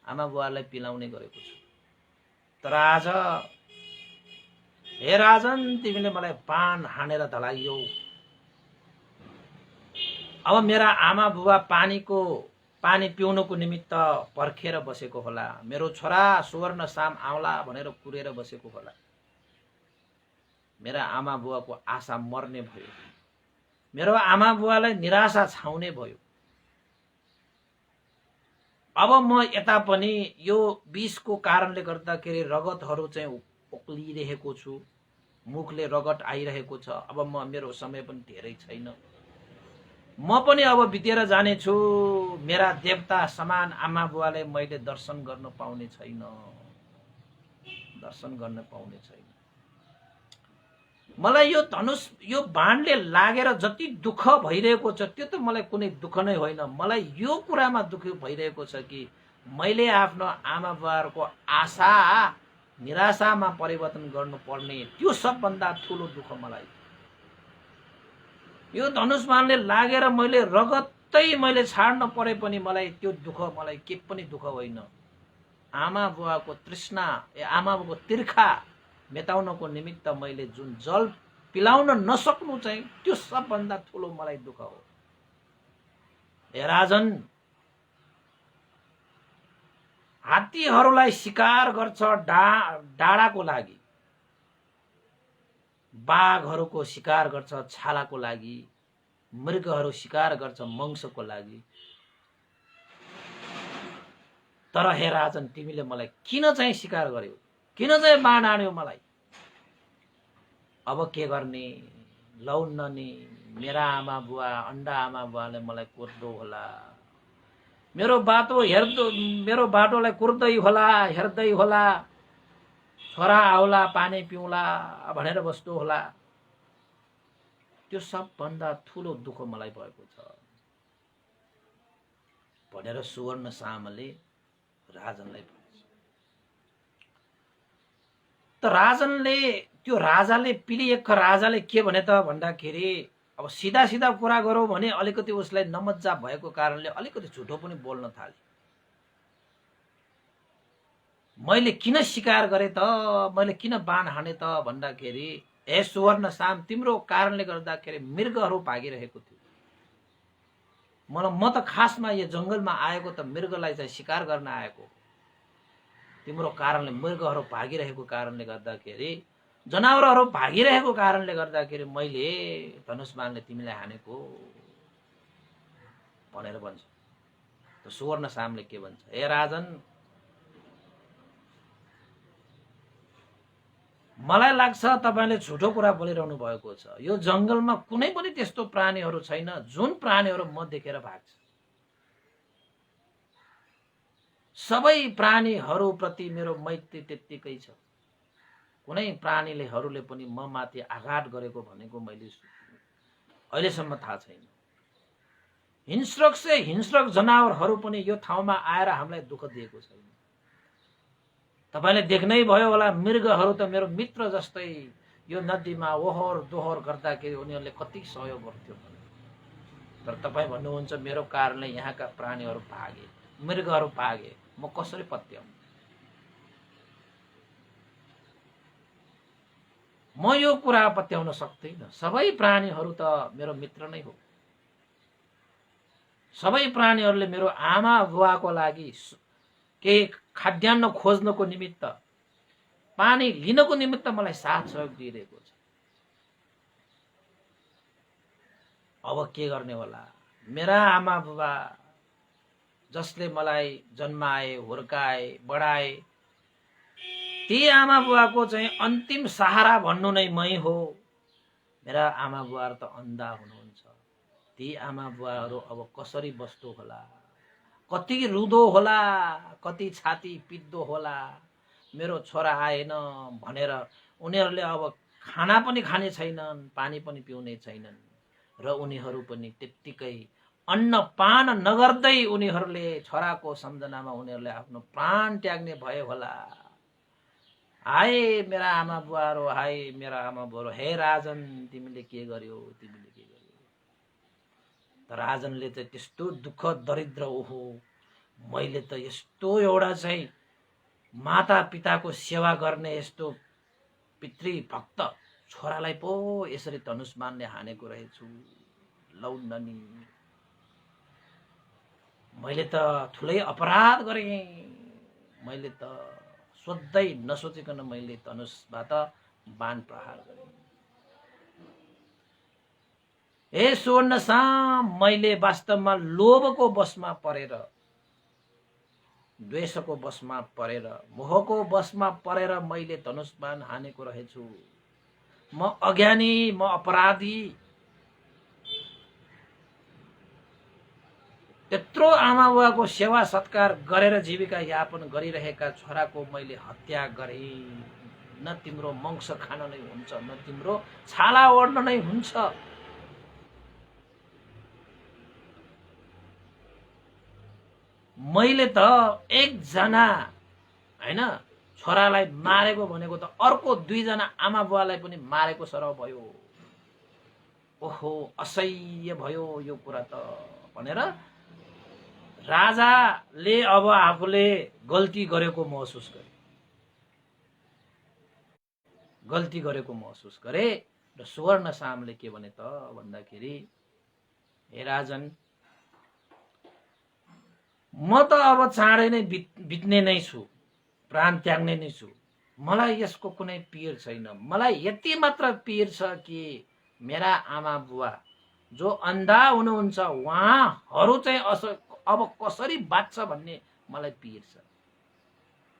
आमा बुवालाई पिलाउने गरेको छु। तर आज हे राजन, तिमीले मलाई बाण हानेर धलाइयौ। अब मेरा आमा बुवा पानी पिउनको निमित्त पर्खेर बसेको होला, मेरो छोरा सुवर्ण साम आउला भनेर कुरेर बसेको होला। मेरा आमा बुवाको आशा मर्ने भयो, मेरो आमा बुवालाई निराशा छाउने भयो। अब म यता पनि यो विषको कारणले गर्दाखेरि रगतहरू चाहिँ उक्लिरहेको छु, मुखले रगत आइरहेको छ। अब मेरो समय पनि धेरै छैन, म पनि अब बितेर जानेछु। मेरा देवता समान आमा बुवाले मैले दर्शन गर्न पाउने छैन, दर्शन गर्न पाउने छैन। मलाई यो धनुष यो बाणले लागेर जति दुःख भइरहेको छ त्यो त मलाई कुनै दुःख नै होइन। मलाई यो कुरामा दुःख भइरहेको छ कि मैले आफ्नो आमा बुवाहरूको आशा निराशामा परिवर्तन गर्नुपर्ने, त्यो सबभन्दा ठुलो दुःख मलाई। यो धनुष बाणले लागेर मैले रगतै मैले छाड्न परे पनि मलाई त्यो दुःख मलाई के पनि दुःख होइन। आमा बुवाको तृष्णा, आमा बुवाको तिर्खा मेटाउनको निमित्त मैले जुन जल पिलाउन नसक्नु चाहिँ त्यो सबभन्दा ठुलो मलाई दुःख हो। हे राजन, हात्तीहरूलाई शिकार गर्छ डाँडाको लागि, बाघहरूको शिकार गर्छ छालाको लागि, मृगहरू शिकार गर्छ मांसको लागि। तर हे राजन, तिमीले मलाई किन चाहिँ शिकार गर्यौ? किन चाहिँ बाण हान्यौ मलाई? अब के गर्ने? लौन्न नि, मेरा आमा बुवा, अन्डा आमा बुवाले मलाई कुर्दो होला, मेरो बाटोलाई कुर्दै होला, हेर्दै होला, छोरा आउला पानी पिउला भनेर बस्दो होला। त्यो सबभन्दा ठुलो दुःख मलाई भएको छ भनेर सुवर्ण सामले राजनलाई भन्छ। त राजनले, त्यो राजाले, पिलियक्ख राजाले के भने त भन्दाखेरि, अब सिधा सिधा कुरा गरौँ भने अलिकति उसलाई नमज्जा भएको कारणले अलिकति झुटो पनि बोल्न थाले। मैले किन शिकार गरे त, मैले किन बाण हाने त भन्दाखेरि, हे सुवर्ण साम, तिम्रो कारणले गर्दाखेरि मृगहरू भागिरहेको थियो। म त खासमा यो जंगलमा आएको त मृगलाई चाहिँ शिकार गर्न आएको। तिम्रो कारणले मृगहरू भागिरहेको कारणले गर्दाखेरि, जनावरहरू भागिरहेको कारणले गर्दाखेरि मैले धनुषबाणले तिमीलाई हानेको भनेर भन्छ। त सुवर्ण सामले के भन्छ? हे राजन, मलाई लाग्छ तपाईले झुटो कुरा बोलिरहनु भएको छ। यो जंगलमा कुनै पनि त्यस्तो प्राणीहरू छैन जुन प्राणीहरू म देखेर भाग्छ। सबै प्राणीहरूप्रति मेरो मैत्री त्यत्तिकै छ। कुनै प्राणीहरूले पनि म माथि आघात गरेको भनेको मैले अहिलेसम्म थाहा छैन। हिंस्रक जनावरहरू पनि यो ठाउँमा आएर हामीलाई दुःख दिएको छैन। तपाईले देख्नै भयो होला, मृगहरू त मेरो मित्र जस्तै यो नदीमा ओहोर दोहोर गर्दाखेरि उनीहरूले कति सहयोग गर्थ्यो। तर तपाईँ भन्नुहुन्छ मेरो कारणले यहाँका प्राणीहरू भागे, मृगहरू भागे, म कसरी पत्याउँ? म यो कुरा पत्याउन सक्दिनँ। सबै प्राणीहरू त मेरो मित्र नै हो। सबै प्राणीहरूले मेरो आमा बुवाको लागि केही खाद्यान्न खोज्नको निमित्त, पानी लिनको निमित्त मलाई साथ सहयोग दिइरहेको छ। अब के गर्ने होला? मेरा आमा बुबा जसले मलाई जन्माए, हुर्काए, बढाए, ती आमा बुवाको चाहिँ अन्तिम सहारा भन्नु नै मै हो। मेरा आमा बुवाहरू त अन्धा हुनुहुन्छ। ती आमा बुवाहरू अब कसरी बस्दो होला, कति रुदो होला, कति छाती पिट्दो होला। मेरो छोरा आएन भनेर उनीहरूले अब खाना पनि खाने छैनन्, पानी पनि पिउने छैनन्, र उनीहरू पनि त्यत्तिकै अन्नपान नगर्दै उनीहरूले छोराको सम्झनामा उनीहरूले आफ्नो प्राण त्याग्ने भए होला। हाय मेरा आमा बुवाहरू, हाय मेरा आमा बुवाहरू, हे राजन, तिमीले के गर्यो, तिमीले के गर्यो? तर राजनले चाहिँ त्यस्तो दुःख दरिद्र, ओहो मैले त यस्तो एउटा चाहिँ माता पिताको सेवा गर्ने यस्तो पितृभक्त छोरालाई पो यसरी धनुषबाणले हानेको रहेछु। लौन्न नि, मैले त ठुलै अपराध गरेँ। मैले त सोच्दै नसोचिकन मैले धनुषबाट बाण प्रहार गरेँ। हे सुवर्ण साम, मैले वास्तवमा लोभको बसमा परेर, द्वेषको बसमा परेर, मोहको बसमा परेर मैले धनुषबाण हानेको रहेछु। म अज्ञानी, म अपराधी। त्यत्रो आमा बुवाको सेवा सत्कार गरेर जीविका यापन गरिरहेका छोराको मैले हत्या गरेँ। न तिम्रो मांस खान नै हुन्छ, न तिम्रो छाला ओढ्न नै हुन्छ। मैले त एकजना हैन छोरालाई मारेको भनेको त अर्को दुईजना आमा बुवालाई पनि मारेको सरह भयो। ओहो असह्य भयो यो कुरा त भनेर राजाले अब आफूले गल्ती गरेको महसुस गरे। गल्ती गरेको महसुस गरे र सुवर्ण सामले के भने त भन्दाखेरि, हे राजन, म त अब चाँडै नै बित्ने नै छु, प्राण त्याग्ने नै छु। मलाई यसको कुनै पिर छैन। मलाई यति मात्र पिर छ कि मेरा आमा बुवा जो अन्धा हुनुहुन्छ उहाँहरू चाहिँ अब कसरी बाँच्छ भन्ने मलाई पिर छ।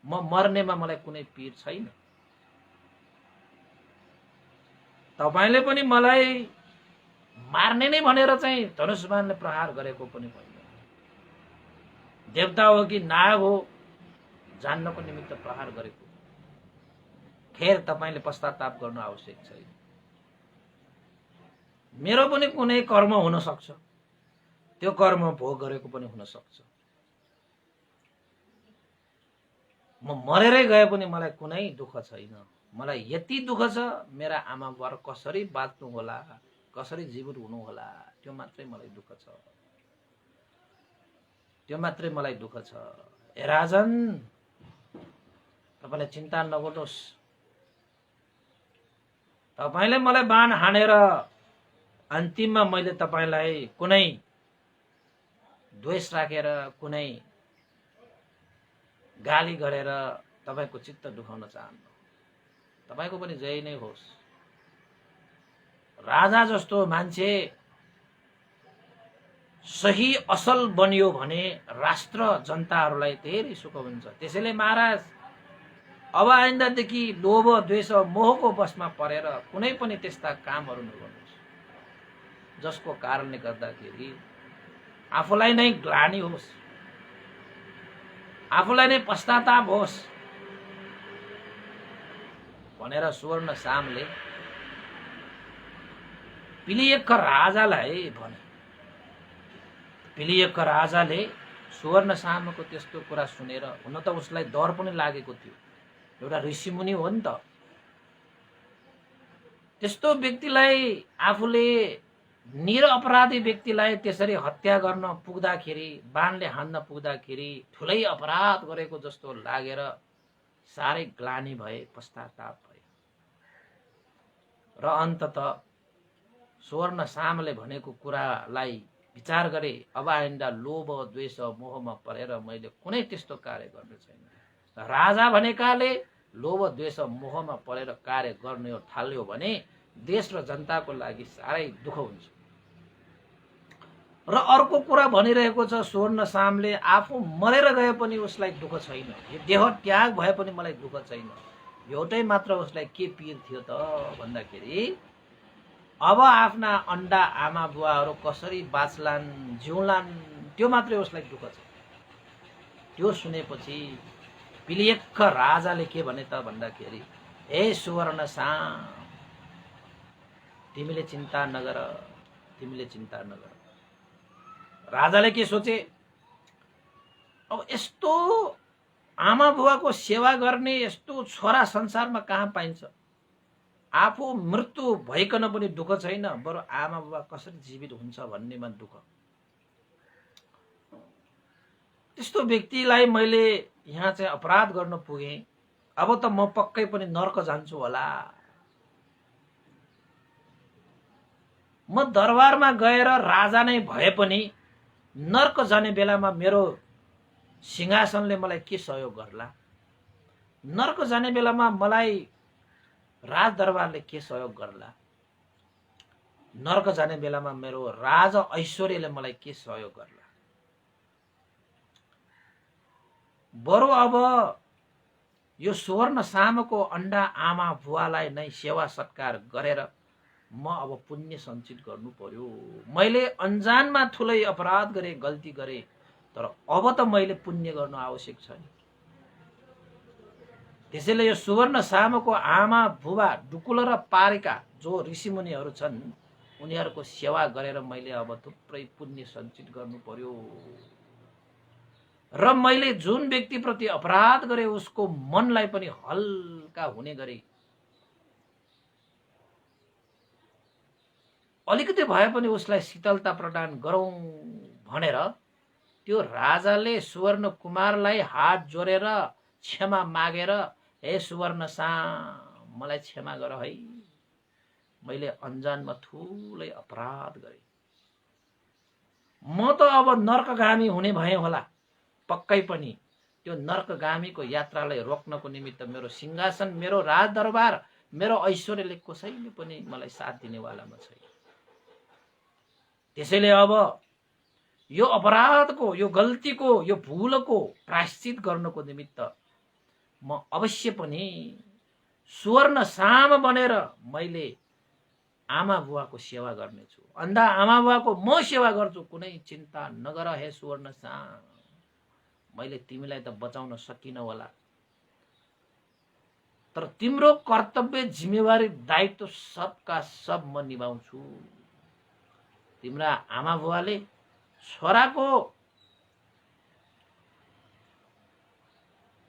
म मर्नेमा मलाई कुनै पिर छैन। तपाईले पनि मलाई मार्ने नै भनेर चाहिँ धनुषबाणले प्रहार गरेको पनि होइन। देवता हो कि नाग हो जान्नको निमित्त प्रहार गरेको। खेर तपाईले पश्चाताप गर्नु आवश्यक छैन। मेरो पनि कुनै कर्म हुन सक्छ, त्यो कर्म भोग गरेको पनि हुन सक्छ। म मरेरै गए पनि मलाई कुनै दुःख छैन। मलाई यति दुःख छ मेरा आमा बुवा कसरी बाँच्नु होला, कसरी जीवित हुनु होला, त्यो मात्रै मलाई दुःख छ। त्यो मात्रै मलाई दुःख छ। हे राजन, तपाईले चिन्ता नगर्नुहोस्। तपाईले मलाई बाण हानेर अन्तिममा मैले तपाईलाई कुनै द्वेष राखेर कुनै गाली गरेर तपाईको चित्त दुखाउन चाहन्न। तपाईको पनि जय नै होस्। राजा जस्तो मान्छे सही असल बनियो भने राष्ट्र जनताहरूलाई धेरै सुख हुन्छ। त्यसैले महाराज, अब आइन्दादेखि लोभ द्वेष मोहको बसमा परेर कुनै पनि त्यस्ता कामहरू नगर्नुहोस् जसको कारणले गर्दाखेरि आफूलाई नै ग्लानि होस्, आफूलाई नै पश्चाताप होस् भनेर सुवर्ण सामले पिलियक्क राजालाई भने। पिलियक्क राजाले सुवर्ण सामको त्यस्तो कुरा सुनेर, हुन त उसलाई डर पनि लागेको थियो, एउटा ऋषिमुनि हो नि त। त्यस्तो व्यक्तिलाई आफूले निरपराधी व्यक्तिलाई त्यसरी हत्या गर्न पुग्दाखेरि, बाणले हान्न पुग्दाखेरि ठुलै अपराध गरेको जस्तो लागेर साह्रै ग्लानि भए, पश्चाताप भए। र अन्तत सुवर्ण सामले भनेको कुरालाई विचार गरे, अब आइन्दा लोभ द्वेष मोहमा परेर मैले कुनै त्यस्तो कार्य गर्ने छैन। राजा भनेकाले लोभ द्वेष मोहमा परेर कार्य गर्ने थाल्यो भने देश र जनताको लागि साह्रै दुःख हुन्छ। र अर्को कुरा भनिरहेको छ सुवर्ण सामले, आफू मरेर गए पनि उसलाई दुःख छैन, देह त्याग भए पनि मलाई दुःख छैन। एउटै मात्र उसलाई के पिर थियो त भन्दाखेरि अब आफ्ना अन्डा आमा बुवाहरू कसरी बाँच्लान् जिउलान्, त्यो मात्रै उसलाई दुःख छ। त्यो सुनेपछि पिलियक्क राजाले के भने त भन्दाखेरि, हे सुवर्ण साम, तिमीले चिन्ता नगर, तिमीले चिन्ता नगर। राजाले के सोचे, अब यस्तो आमा बुवाको सेवा गर्ने यस्तो छोरा संसारमा कहाँ पाइन्छ। आफू मृत्यु भइकन पनि दुःख छैन, बरु आमा बुवा कसरी जीवित हुन्छ भन्नेमा दुःख। त्यस्तो व्यक्तिलाई मैले यहाँ चाहिँ अपराध गर्न पुगेँ, अब त म पक्कै पनि नर्क जान्छु होला। म दरबारमा गएर राजा नै भए पनि नर्क जाने बेलामा मेरो सिंहासनले मलाई के सहयोग गर्ला, नर्क जाने बेलामा मलाई राजदरबारले के सहयोग गर्ला, नर्क जाने बेलामा मेरो राज ऐश्वर्यले मलाई के सहयोग गर्ला। बरु अब यो सुवर्ण सामको अन्डा आमा बुवालाई नै सेवा सत्कार गरेर म अब पुण्य सञ्चित गर्नु पर्यो। मैले अन्जानमा ठुलै अपराध गरे, गल्ती गरे, तर अब त मैले पुण्य गर्नु आवश्यक छ। त्यसैले यो सुवर्ण सामको आमा बुबा डुकुल र पारेका जो ऋषिमुनिहरू छन् उनीहरूको सेवा गरेर मैले अब थुप्रै पुण्य सञ्चित गर्नु पर्यो। र मैले जुन व्यक्तिप्रति अपराध गरे उसको मनलाई पनि हल्का हुने गरी अलिकति भए पनि उसलाई शीतलता प्रदान गरौँ भनेर त्यो राजाले सुवर्ण कुमारलाई हात जोडेर क्षमा मागेर, हे सुवर्ण साम, मलाई क्षमा गर है, मैले अन्जानमा ठुलै अपराध गरे, म त अब नर्कगामी हुने भए होला, पक्कै पनि त्यो नर्कगामीको यात्रालाई रोक्नको निमित्त मेरो सिंहासन, मेरो राजदरबार, मेरो ऐश्वर्यले कसैले पनि मलाई साथ दिनेवालामा छैन। त्यसैले अब यो अपराधको, यो गल्तीको, यो भूलको प्रायश्चित गर्नको निमित्त म अवश्य पनि सुवर्ण साम बनेर मैले आमा बुवाको सेवा गर्नेछु। अन्धा आमा बुवाको म सेवा गर्छु, कुनै चिन्ता नगर हे सुवर्ण साम। मैले तिमीलाई त बचाउन सकिनँ होला, तर तिम्रो कर्तव्य, जिम्मेवारी, दायित्व सबका सब म निभाउँछु। तिम्रा आमा बुवाले छोराको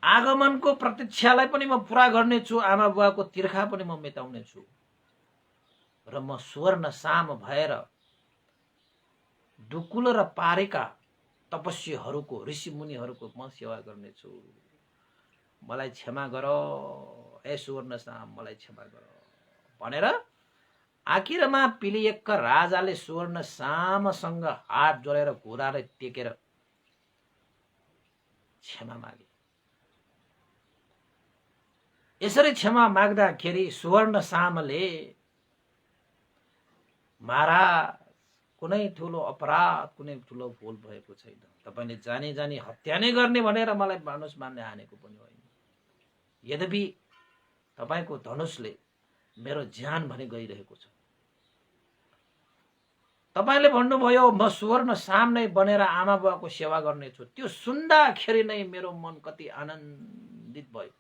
आगमनको प्रतीक्षालाई पनि म पूरा गर्नेछु, आमा बुवाको तिर्खा पनि म मेटाउनेछु र म सुवर्ण साम भएर दुकुल र पारेका तपस्वीहरूको, ऋषिमुनिहरूको म सेवा गर्नेछु। मलाई क्षमा गर हे सुवर्ण साम, मलाई क्षमा गर भनेर आखिरमा पिलियक्क राजाले सुवर्ण सामसँग हात जोडेर घुँडाले टेकेर क्षमा मागे। यसरी क्षमा माग्दाखेरि सुवर्ण सामले महाराज कुनै ठुलो अपराध, कुनै ठुलो भूल भएको छैन, तपाईले जानी जानी हत्या नै गर्ने भनेर मलाई धनुष मान्ने हानेको पनि होइन। यद्यपि तपाईको धनुषले मेरो ज्यान भने गइरहेको छ। तपाईले भन्नुभयो म सुवर्ण साम नै बनेर आमा बुवाको सेवा गर्नेछु, त्यो सुन्दाखेरि नै मेरो मन कति आनन्दित भयो।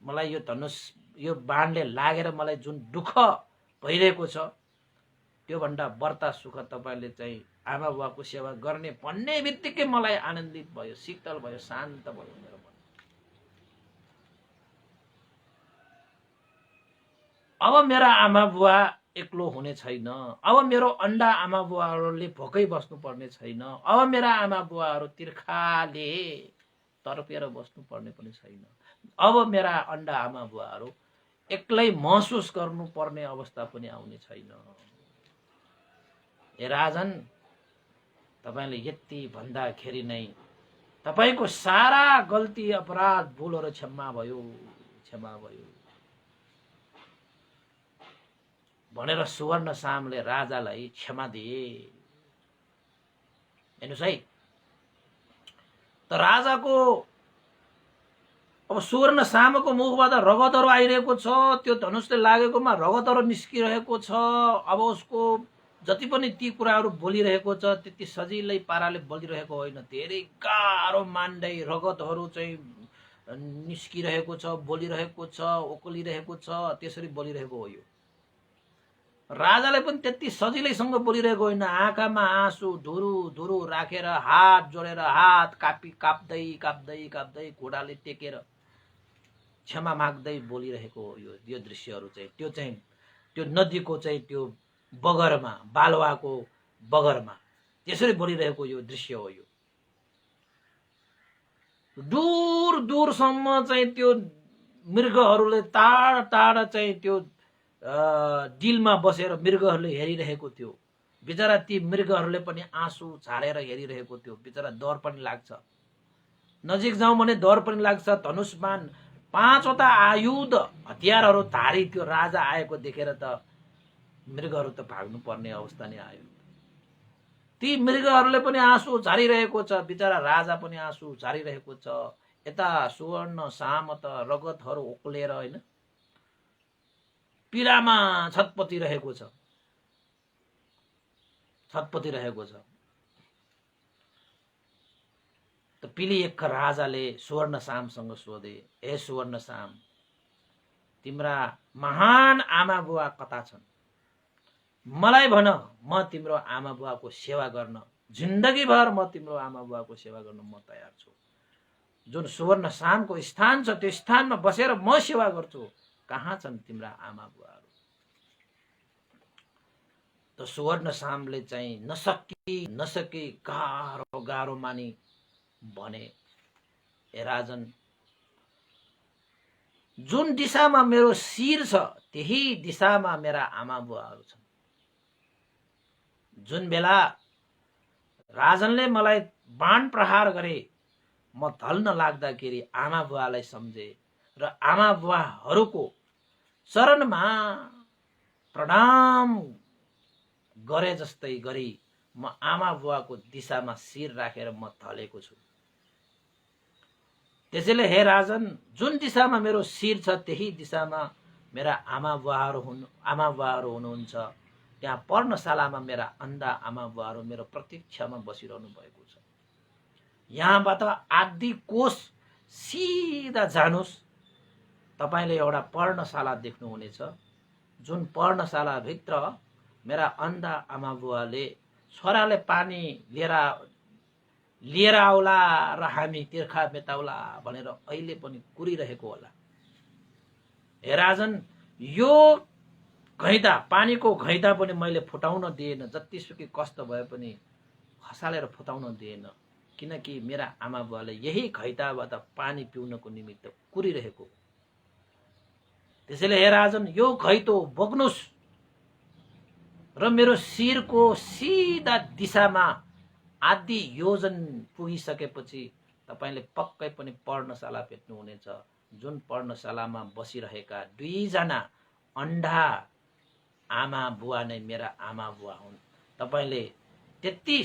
मलाई यो धनुष, यो बाणले लागेर मलाई जुन दुःख भइरहेको छ, त्यो भन्दा बढ्ता सुख तपाईले चाहिँ आमा बुवाको सेवा गर्ने भन्ने बित्तिकै मलाई आनन्दित भयो, शीतल भयो, शान्त भयो मेरो मन। अब मेरा आमा बुवा एक्लो हुने छैन, अब मेरो अन्डा आमा बुवाहरूले भोकै बस्नु पर्ने छैन, अब मेरा आमा बुवाहरू तिर्खाले तर्पिएर बस्नु पर्ने पनि छैन। अब मेरा अन्डा आमा बुवाहरू एक्लै महसुस गर्नु पर्ने अवस्था पनि आउने छैन। ए राजन, तपाईले यति भन्दाखेरि नै तपाईको सारा गल्ती, अपराध, भूलहरू क्षमा भयो, क्षमा भयो भनेर सुवर्ण सामले राजालाई क्षमा दिए। हेर्नुस् है, त राजाको अब सुवर्ण सामको मुखबाट रगतहरू आइरहेको छ, त्यो धनुषले लागेकोमा रगतहरू निस्किरहेको छ। अब उसको जति पनि ती कुराहरू बोलिरहेको छ त्यति सजिलै पाराले बोलिरहेको होइन, धेरै गाह्रो मान्दै रगतहरू चाहिँ निस्किरहेको छ, बोलिरहेको छ, ओकलिरहेको छ, त्यसरी बोलिरहेको हो। यो राजाले पनि त्यति सजिलैसँग बोलिरहेको होइन, आँखामा आँसु धुरु धुरु राखेर हात जोडेर हात काप्दै काप्दै काप्दै घुँडाले टेकेर क्षमा माग्दै बोलिरहेको हो। यो दृश्यहरू चाहिँ त्यो नदीको चाहिँ त्यो बगरमा, बालुवाको बगरमा त्यसरी बोलिरहेको यो दृश्य हो। यो दूर दूरसम्म चाहिँ त्यो मृगहरूले टाढा टाढा चाहिँ त्यो डिलमा बसेर मृगहरूले हेरिरहेको थियो। बिचरा ती मृगहरूले पनि आँसु झारेर हेरिरहेको थियो। बिचरा डर पनि लाग्छ, नजिक जाउँ भने डर पनि लाग्छ। धनुषबाण 5वटा आयुध हतियारहरू धारी त्यो राजा आएको देखेर त मृगहरू त भाग्नु पर्ने अवस्था नै आयो। ती मृगहरूले पनि आँसु झारिरहेको छ, बिचरा राजा पनि आँसु झारिरहेको छ। यता सुवर्ण साम त रगतहरू ओक्लेर होइन पीडामा छटपटिरहेको छ, छटपटिरहेको छ। त पिलियक्क राजाले सुवर्ण सामसँग सोधे, हे सुवर्ण साम, तिम्रा महान आमा बुवा कता छन्? मलाई भन, म तिम्रो आमा बुवाको सेवा गर्न जिन्दगीभर म तिम्रो आमा बुवाको सेवा गर्न म तयार छु। जुन सुवर्ण सामको स्थान छ त्यो स्थानमा बसेर म सेवा गर्छु। कहाँ छन् तिम्रा आमा बुवाहरू? त सुवर्ण सामले चाहिँ नसकी गाह्रो गाह्रो मानी भने, ए राजन, जुन दिशामा मेरो शिर छ त्यही दिशामा मेरा आमा बुवाहरू छन्। जुन बेला राजनले मलाई बाण प्रहार गरे। म ढल्न लाग्दाखेरि आमा बुवालाई सम्झे र आमा बुवाहरूको चरणमा प्रणाम गरे जस्तै गरी म आमा बुवाको दिशामा शिर राखेर म ढलेको छु। त्यसैले हे राजन, जुन दिशामा मेरो शिर छ त्यही दिशामा मेरा आमा बुवाहरू हुनुहुन्छ। त्यहाँ पर्णशालामा मेरा अन्धा आमा बुवाहरू मेरो प्रतीक्षामा बसिरहनु भएको छ। यहाँबाट आदि कोष सिधा जानुस्, तपाईले एउटा पर्णशाला देख्नुहुनेछ। जुन पर्णशाला भित्र मेरा अन्धा आमा बुवाले छोराले पानी लिएर आउला र हामी तिर्खा मेटाउला भनेर अहिले पनि कुरिरहेको होला। हे राजन, यो घैदा, पानीको घैदा पनि मैले फुटाउन दिएन। जतिसुकै कष्ट भए पनि खसालेर फुटाउन दिएन, किनकि मेरा आमा बुवाले यही घैदाबाट पानी पिउनको निमित्त कुरिरहेको। त्यसैले हे राजन, यो घैतो बोक्नुस् र मेरो शिरको सिधा दिशामा आदि योजन पुगिसकेपछि तपाईले पक्कै पनि पर्णशाला भेट्नुहुनेछ। जुन पर्णशालामा बसिरहेका दुईजना अन्धा आमा बुवा नै मेरा आमा बुवा हुन्। तपाईले त्यति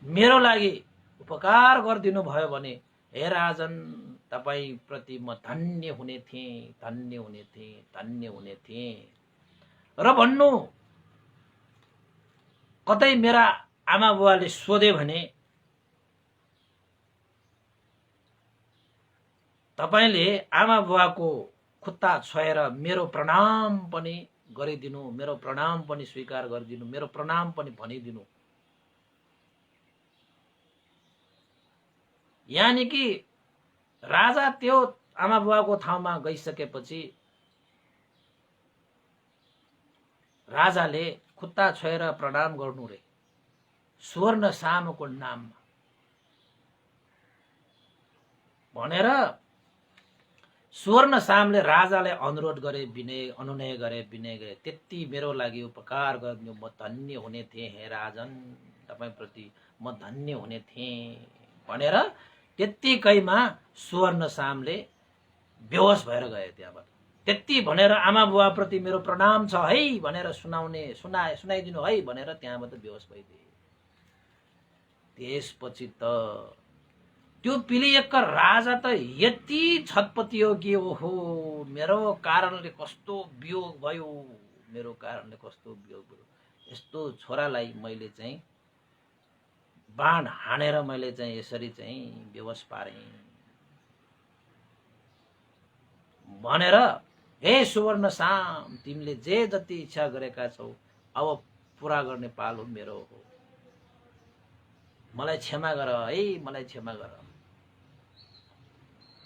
मेरो लागि उपकार गरिदिनु भयो भने हे राजन, तपाईँ प्रति म धन्य हुने थिएँ, धन्य हुने थिएँ, धन्य हुने थिएँ। र भन्नु, कतै मेरा आमा बुवाले सोधे भने तपाईले आमा बुवाको खुट्टा छोएर मेरो प्रणाम पनि गरिदिनु, मेरो प्रणाम पनि स्वीकार गरिदिनु, मेरो प्रणाम पनि भनिदिनु। यानी कि राजा त्यो आमा बुवाको ठाउँमा गइसकेपछि राजाले खुट्टा छोएर प्रणाम गर्नु रे, स्वर्ण सामको नाममा भनेर स्वर्ण सामले राजाले अनुरोध गरे, अनुनय गरे, विनय गरे। त्यति मेरो लागि उपकार गरिदिनु, म धन्य हुने थिएँ हे राजन, तपाईप्रति म धन्य हुने थिएँ भनेर त्यत्तिकैमा स्वर्ण सामले बेहोस भएर गए त्यहाँबाट। त्यति भनेर आमा बुवा प्रति मेरो प्रणाम छ है भनेर सुनाइदिनु है भनेर त्यहाँबाट बेहोस भइदिए। त्यसपछि त त्यो पिलियक्का राजा त यति छटपटी हो कि ओहो, मेरो कारणले कस्तो वियोग भयो, मेरो कारणले कस्तो वियोग भयो। यस्तो छोरालाई मैले चाहिँ बाण हानेर मैले चाहिँ यसरी चाहिँ बेहोस पारे भनेर, हे सुवर्ण साम, तिमीले जे जति इच्छा गरेका छौ अब पुरा गर्ने पालो मेरो हो, मलाई क्षमा गर है, मलाई क्षमा गर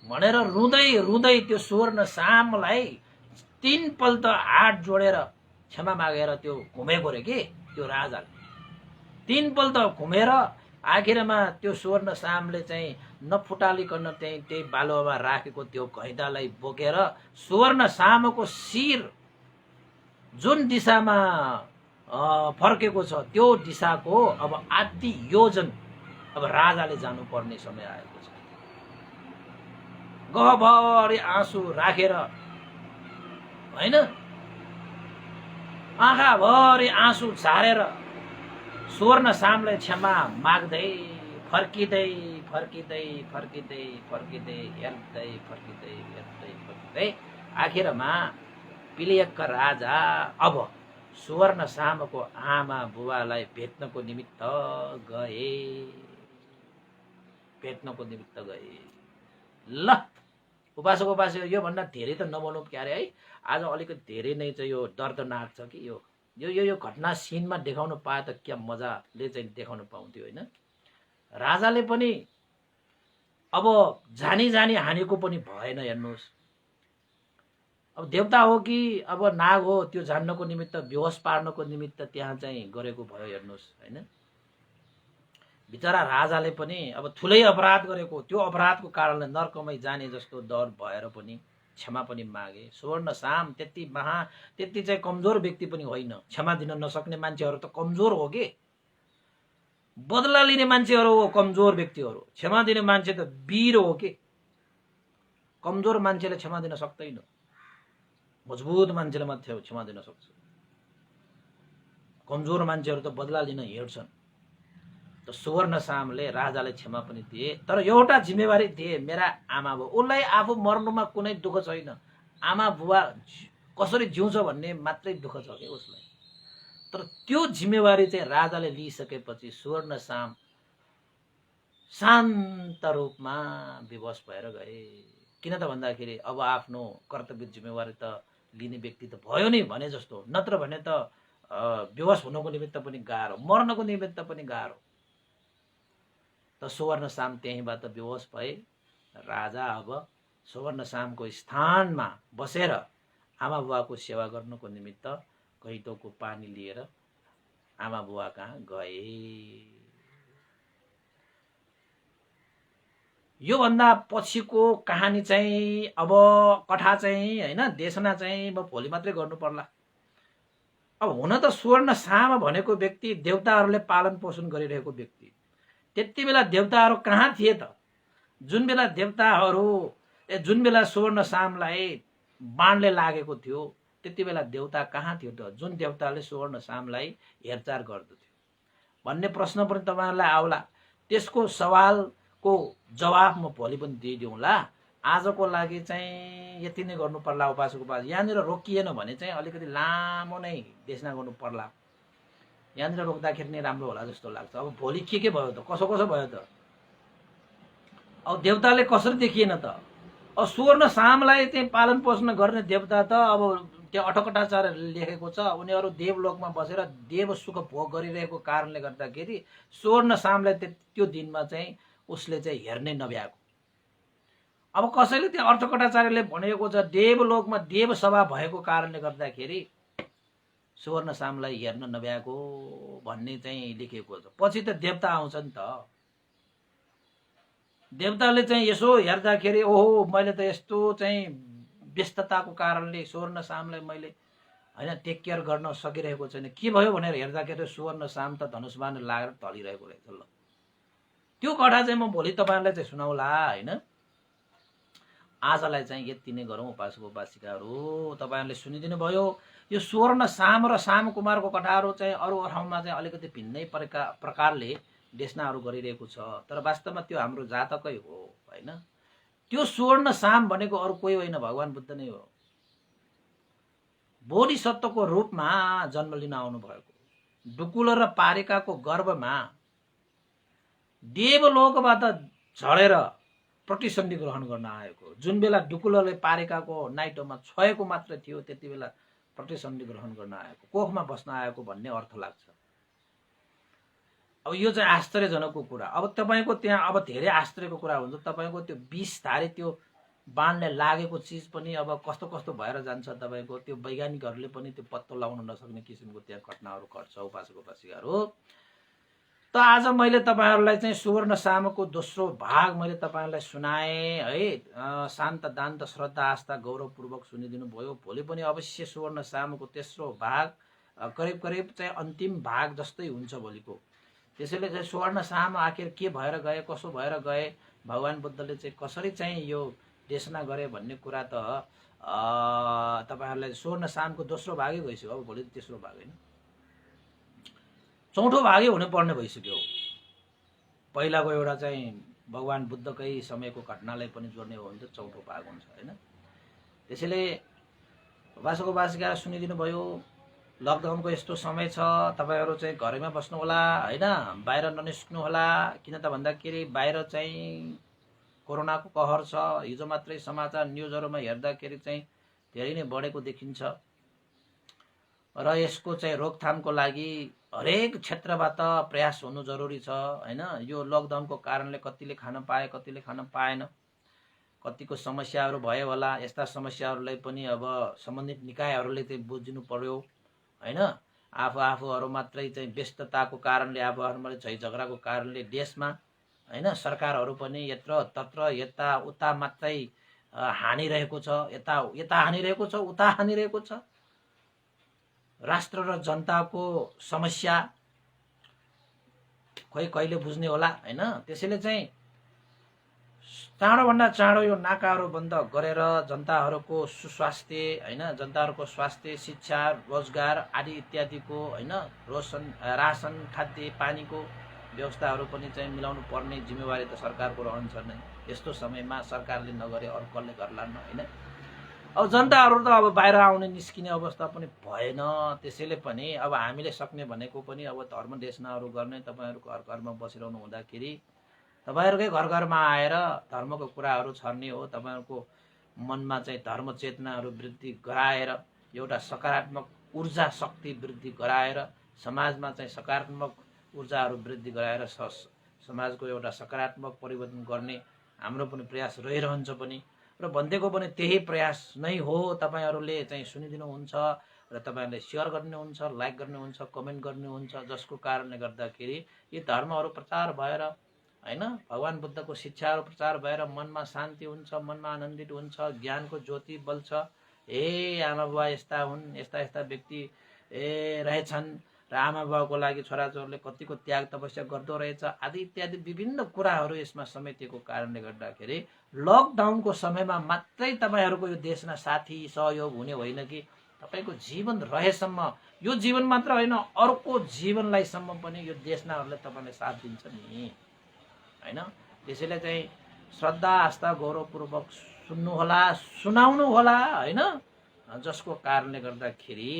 भनेर रुँदै रुँदै त्यो सुवर्ण सामलाई 3 पल्ट हात जोडेर क्षमा मागेर त्यो घुमेको रे कि त्यो राजाले। 3 पल्ट घुमेर आखिरमा त्यो स्वर्ण सामले चाहिँ नफुटालिकन त्यही बालुवामा राखेको त्यो घैदालाई बोकेर स्वर्ण सामको शिर जुन दिशामा फर्केको छ त्यो दिशाको अब आदि योजन अब राजाले जानुपर्ने समय आएको छ। गहभरि आँसु राखेर हैन, आँखाभरि आँसु झारेर स्वर्ण सामले क्षमा माग्दै फर्किँदै फर्किँदै फर्किँदै फर्किँदै हेर्दै फर्किँदै हेर्दै फर्किँदै आखिरमा पिलियक्का राजा अब सुवर्ण सामको आमा बुवालाई भेट्नको निमित्त गए, भेट्नको निमित्त गए। ल उपासक यो भन्दा धेरै त नबोल्नु क्यारे है, आज अलिकति धेरै नै चाहिँ यो दर्दनाक छ कि यो घटना सिनमा देखाउनु पाए त क्या मजाले चाहिँ देखाउनु पाउँथ्यो हैन। राजाले पनि अब जानी जानी हानेको पनि भएन। हेर्नुहोस्, अब देवता हो कि अब नाग हो त्यो जान्नको निमित्त, बेहोस पार्नको निमित्त त्यहाँ चाहिँ गरेको भयो। हेर्नुहोस् हैन, बिचरा राजाले पनि अब ठुलै अपराध गरेको, त्यो अपराधको कारणले नर्कमै जाने जस्तो डर भएर पनि क्षमा पनि मागे। सुवर्ण साम त्यति चाहिँ कमजोर व्यक्ति पनि होइन, क्षमा दिन नसक्ने मान्छेहरू त कमजोर हो कि। बदला लिने मान्छेहरू हो कमजोर व्यक्तिहरू, क्षमा दिने मान्छे त वीर हो के। कमजोर मान्छेले क्षमा दिन सक्दैन, मजबुत मान्छेले मात्रै क्षमा दिन सक्छ। कमजोर मान्छेहरू त बदला लिन हिँड्छन्। त सुवर्ण सामले राजाले क्षमा पनि दिए, तर एउटा जिम्मेवारी दिए, मेरा आमा बुवा, उसलाई आफू मर्नुमा कुनै दुःख छैन, आमा बुवा कसरी जिउँछ भन्ने मात्रै दुःख छ कि उसलाई। तर त्यो जिम्मेवारी चाहिँ राजाले लिइसकेपछि सुवर्ण साम शान्त रूपमा विवश भएर गए। किन त भन्दाखेरि अब आफ्नो कर्तव्य जिम्मेवारी त लिने व्यक्ति त भयो नि भने जस्तो, नत्र भने त विवश हुनको निमित्त पनि गाह्रो, मर्नको निमित्त पनि गाह्रो। त सुवर्ण साम त्यहीँबाट विवश भए। राजा अब सुवर्ण सामको स्थानमा बसेर आमा बुवाको सेवा गर्नको निमित्त घैँटोको पानी लिएर आमा बुवा कहाँ गए। यो भन्दा पछिको कहानी चाहिँ अब कथा चाहिँ हैन, देशना चाहिँ म भोलि मात्रै गर्नु पर्ला। अब हुन त सुवर्ण साम भनेको व्यक्ति देवताहरूले पालन पोषण गरिरहेको व्यक्ति। त्यति बेला देवताहरू कहाँ थिए त? जुन बेला सुवर्ण सामलाई बाणले लागेको थियो त्यति बेला देवता कहाँ थियो त? जुन देवताले सुवर्ण सामलाई हेरचाह गर्दथ्यो भन्ने प्रश्न पनि तपाईहरुलाई आउला। त्यसको सवालको जवाफ म भोलि पनि दिइदिउँला। आजको लागि चाहिँ यति नै गर्नु पर्ला। उपासको उपास यहाँनिर रोकिएन भने चाहिँ अलिकति लामो नै देशना गर्नु पर्ला। यहाँनिर रोक्दाखेरि नै राम्रो होला जस्तो लाग्छ। अब भोलि के भयो त? कसो कसो भयो त? अब देवताले कसरी देखिएन त? अब सुवर्ण सामलाई चाहिँ पालन पोषण गर्ने देवता त अब त्यो अठकटाचार्यले लेखेको छ, उनीहरू देवलोकमा बसेर देव सुख भोग गरिरहेको कारणले गर्दाखेरि सुवर्ण सामलाई त्यो दिनमा चाहिँ उसले चाहिँ हेर्नै नभ्याएको। अब कसैले त्यो अठकटाचार्यले भनेको छ देवलोकमा देव सभा भएको कारणले गर्दाखेरि सुवर्ण सामलाई हेर्न नभ्याएको भन्ने चाहिँ लेखेको छ। पछि त देवता आउँछ नि त। देवताले चाहिँ यसो हेर्दाखेरि ओहो मैले त यस्तो चाहिँ व्यस्तताको कारणले सुवर्ण सामलाई मैले हैन टेक केयर गर्न सकिरहेको छैन, के भयो भनेर हेर्दाखेरि सुवर्ण साम त धनुषबाण लागेर ढलिरहेको रहेछ। ल त्यो कथा चाहिँ म भोलि तपाईहरुलाई चाहिँ सुनाउला हैन। आजलाई चाहिँ यति नै गरौँ। उपासक उपासिकाहरू तपाईहरुले सुनिदिनु भयो। यो सुवर्ण साम र साम कुमारको कथाहरू चाहिँ अरु ठाउँमा चाहिँ अलिकति भिन्नै प्रकारले देशनाहरू गरिरहेको छ, तर वास्तवमा त्यो हाम्रो जातकै हो हैन। त्यो सुवर्ण साम भनेको अरु कोही होइन, भगवान बुद्ध नै हो। बोधिसत्वको रूपमा जन्म लिन आउनु भएको, डुकुल र पारिकाको गर्भमा देवलोकबाट झरेर प्रतिसन्धि ग्रहण गर्न आएको। जुन बेला डुकुलले पारिकाको नाइटोमा छोएको मात्र थियो त्यति बेला प्रतिसन्धि ग्रहण गर्न आएको, कोखमा बस्न आएको भन्ने अर्थ लाग्छ। अब यो चाहिँ आश्चर्यजनकको कुरा। अब तपाईको त्यहाँ अब धेरै आश्चर्यको कुरा हुन्छ। तपाईको त्यो 20 धारी त्यो बाणले लागेको चीज पनि अब कस्तो कस्तो भएर जान्छ तपाईको त्यो वैज्ञानिकहरूले पनि त्यो पत्तो लगाउन नसक्ने किसिमको त्यहाँ घटनाहरू घट्छ। उपासक उपासिकाहरू त आज मैले तपाईहरुलाई चाहिँ सुवर्ण सामको दोस्रो भाग मैले तपाईहरुलाई सुनाए है। शान्त दान्त श्रद्धा आस्था गौरवपूर्वक सुनिदिनु भयो। भोलि पनि अवश्य सुवर्ण सामको तेस्रो भाग करिब करिब चाहिँ अन्तिम भाग जस्तै हुन्छ भोलिको। त्यसैले चाहिँ सुवर्ण साम आखिर के भएर गए, कसो भएर गए, भगवान बुद्धले चाहिँ कसरी चाहिँ यो देशना गरे भन्ने कुरा त तपाईहरुलाई सुवर्ण सामको दोस्रो भागै भइसक्यो। अब भोलि तेस्रो भाग हैन, चौथो भागै हुनु पर्ने भइसक्यो। पहिलाको एउटा चाहिँ भगवान बुद्धकै समयको घटनालाई पनि जोड्ने हो भने त चौथो भाग हुन्छ हैन। त्यसैले उपासक उपासिका सुनिदिनु भयो। लकडाउनको यस्तो समय छ, तपाईहरु चाहिँ घरैमा बस्नु होला हैन, बाहिर ननिस्क्नु होला। किन त भन्दाखेरि बाहिर चाहिँ कोरोनाको कहर छ। हिजो मात्रै समाचार न्यूजहरुमा हेर्दाखेरि चाहिँ धेरै नै बढेको देखिन्छ र यसको चाहिँ रोकथामको लागि हरेक क्षेत्रबाट प्रयास हुनु जरुरी छ हैन। यो लकडाउनको कारणले कतिले खान पाए, कतिले खान पाएन, कतिको समस्याहरू भयो होला। यस्ता समस्याहरूलाई पनि अब सम्बन्धित निकायहरूले चाहिँ बुझिनु पर्यो हैन। आफूहरू मात्रै चाहिँ व्यस्तताको कारणले, आफूहरूमा झै झगडाको कारणले देशमा हैन सरकारहरू पनि यत्र तत्र यता उता मात्रै हानिरहेको छ, यता हानिरहेको छ, उता हानिरहेको छ। राष्ट्र र जनताको समस्या खोइ कहिले बुझ्ने होला हैन। त्यसैले चाहिँ चाँडोभन्दा चाँडो यो नाकाहरू बन्द गरेर जनताहरूको सुस्वास्थ्य हैन, जनताहरूको स्वास्थ्य, शिक्षा, रोजगार आदि इत्यादिको हैन, रासन खाद्य पानीको व्यवस्थाहरू पनि चाहिँ मिलाउनु पर्ने जिम्मेवारी त सरकारको रहन्छ नै। यस्तो समयमा सरकारले नगरे अरू कसले गर्ला न हैन। अब जनताहरू त अब बाहिर आउने निस्किने अवस्था पनि भएन। त्यसैले पनि अब हामीले सक्ने भनेको पनि अब धर्म देशनाहरू गर्ने, तपाईँहरूको घर घरमा बसिरहनु हुँदाखेरि तपाईँहरूकै घर घरमा आएर धर्मको कुराहरू छर्ने हो। तपाईँहरूको मनमा चाहिँ धर्म चेतनाहरू वृद्धि गराएर एउटा सकारात्मक ऊर्जा शक्ति वृद्धि गराएर समाजमा चाहिँ सकारात्मक ऊर्जाहरू वृद्धि गराएर समाजको एउटा सकारात्मक परिवर्तन गर्ने हाम्रो पनि प्रयास रहिरहन्छ पनि र भनिदिएको पनि त्यही प्रयास नै हो। तपाईँहरूले चाहिँ सुनिदिनुहुन्छ र तपाईँहरूले सेयर गर्नुहुन्छ, लाइक गर्नुहुन्छ, कमेन्ट गर्नुहुन्छ, जसको कारणले गर्दाखेरि यी धर्महरू प्रचार भएर हैन, भगवान बुद्धको शिक्षाहरू प्रचार भएर मनमा शान्ति हुन्छ, मनमा आनन्दित हुन्छ, ज्ञानको ज्योति बल्छ। ए आमा बुवा यस्ता हुन्, यस्ता यस्ता व्यक्ति रहेछन् र आमा बुवाको लागि छोराछोरीले कतिको त्याग तपस्या गर्दो रहेछ आदि इत्यादि विभिन्न कुराहरू यसमा समेटिएको कारणले गर्दाखेरि लकडाउनको समयमा मात्रै तपाईँहरूको यो देशमा साथी सहयोग हुने होइन कि तपाईँको जीवन रहेसम्म, यो जीवन मात्र होइन अर्को जीवनलाई सम्म पनि यो देशनाहरूले तपाईँलाई साथ दिन्छ नि हैन। त्यसैले चाहिँ श्रद्धा आस्था गौरवपूर्वक सुन्नुहोला, सुनाउनु होला हैन, जसको कारणले गर्दाखेरि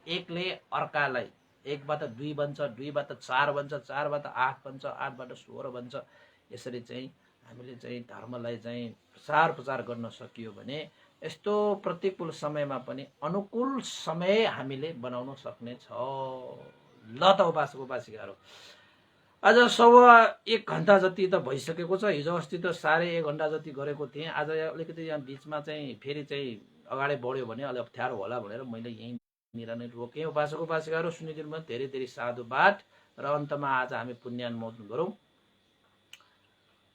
एकले अर्कालाई, एकबाट दुई बन्छ, दुईबाट चार बन्छ, चारबाट आठ बन्छ, आठबाट 16 बन्छ। यसरी चाहिँ हामीले चाहिँ धर्मलाई चाहिँ प्रचार गर्न सकियो भने यस्तो प्रतिकूल समयमा पनि अनुकूल समय हामीले बनाउन सक्ने छ। ल त उपासक-उपासिकाहरू, आज 1.25 घन्टा जति त भइसकेको छ। हिजो अस्ति त 1.5 घन्टा जति गरेको थिएँ। आज अलिकति यहाँ बिचमा चाहिँ फेरि चाहिँ अगाडि बढ्यो भने अलि अप्ठ्यारो होला भनेर मैले यहीँनिर नै रोकेँ। उपासक-उपासिकाहरू सुनिदिनु भयो, धेरै धेरै साधुवाद। र अन्तमा आज हामी पुण्यानुमोदन गरौँ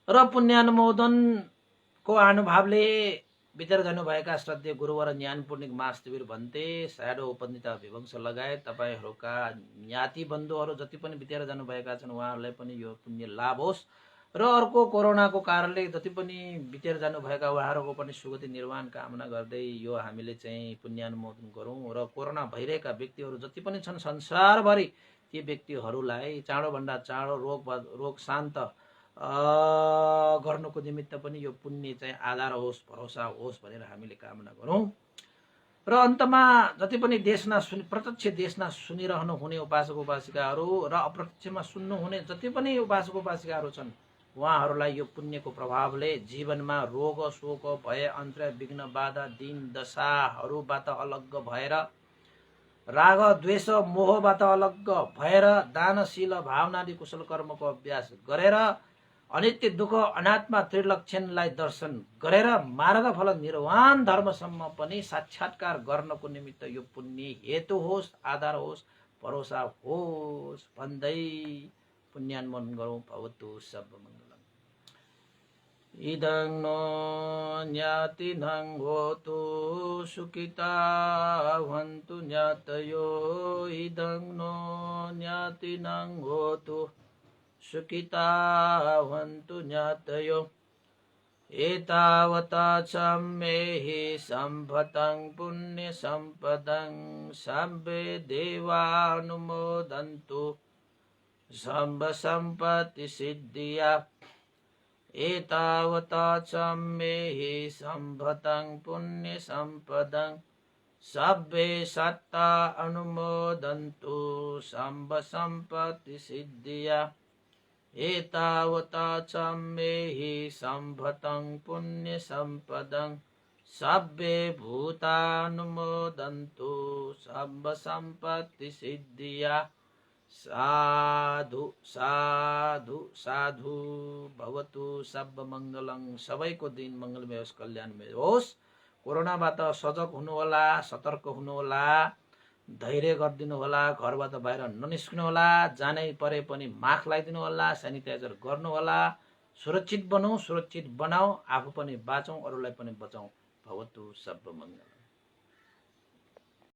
र पुण्यानुमोदनको अनुभवले बितेर जानुभएका श्रद्धेय गुरुवर ज्ञान पूर्णिक मास्टवीर भन्ते स्याडो उपनिता विवंश लगायत तपाईँहरूका ज्ञाति बन्धुहरू जति पनि बितेर जानुभएका छन् उहाँहरूलाई पनि यो पुण्य लाभ होस् र अर्को कोरोनाको कारणले जति पनि बितेर जानुभएका उहाँहरूको पनि सुगति निर्वाण कामना गर्दै यो हामीले चाहिँ पुण्यानुमोदन गरौँ र कोरोना भइरहेका व्यक्तिहरू जति पनि छन् संसारभरि ती व्यक्तिहरूलाई चाँडोभन्दा चाँडो रोग शान्त गर्नुको निमित्त पनि यो पुण्य चाहिँ आधार होस्, भरोसा होस् भनेर हामीले कामना गरौँ। र अन्तमा जति पनि प्रत्यक्ष देशना सुनिरहनु हुने उपासक उपासिकाहरू र अप्रत्यक्षमा सुन्नुहुने जति पनि उपासक उपासिकाहरू छन् उहाँहरूलाई यो पुण्यको प्रभावले जीवनमा रोग शोक भय अन्तर विघ्न बाधा दिन दशाहरूबाट अलग्ग भएर, राग द्वेष मोहबाट अलग्ग भएर, दानशील भावनादि कुशल कर्मको अभ्यास गरेर, अनित्य दुःख अनात्मा त्रिलक्षणलाई दर्शन गरेर मार्गफल निर्वाण धर्मसम्म पनि साक्षात्कार गर्नको निमित्त यो पुण्य हेतु होस्, आधार होस्, भरोसा होस् भन्दै पुण्यानुमोदन गरौँ। भवतु सर्वमङ्गलम्। इदं नो ज्ञातिनं होतु सुखिता भवन्तु ज्ञातयो, इदं नो ज्ञातिनं होतु सुखिता भवन्तु ज्ञातयो। एतावता सम्मेहि सम्पतं पुण्यसम्पदं सर्वे देवानुमोदन्तु सर्वसम्पत्तिसिद्धिया। एतावता सम्मेहि सम्पतं पुण्यसम्पदं सर्वे सत्ता अनुमोदन्तु सर्वसम्पत्तिसिद्धिया। एतावता सम्मेहि सम्पतं पुण्यसम्पदं सर्वे भूतानुमोदन्तु सर्वसम्पत्तिसिद्धिया। साधु साधु साधु। भवतु सर्वमङ्गलं। सबैको दिन मङ्गलमय होस्, कल्याणमय होस्। कोरोनाबाट सजग हुनुहोला, सतर्क हुनुहोला, धैर्य गरिदिनु होला, घरबाट बाहिर ननिस्किनु होला, जानै परे पनि मास्क लगाइदिनु होला, सेनिटाइजर गर्नु होला। सुरक्षित बनौँ, सुरक्षित बनाऊ, आफू पनि बाँचौँ, अरूलाई पनि बचाउँ। भवतु सर्वमङ्गलम्।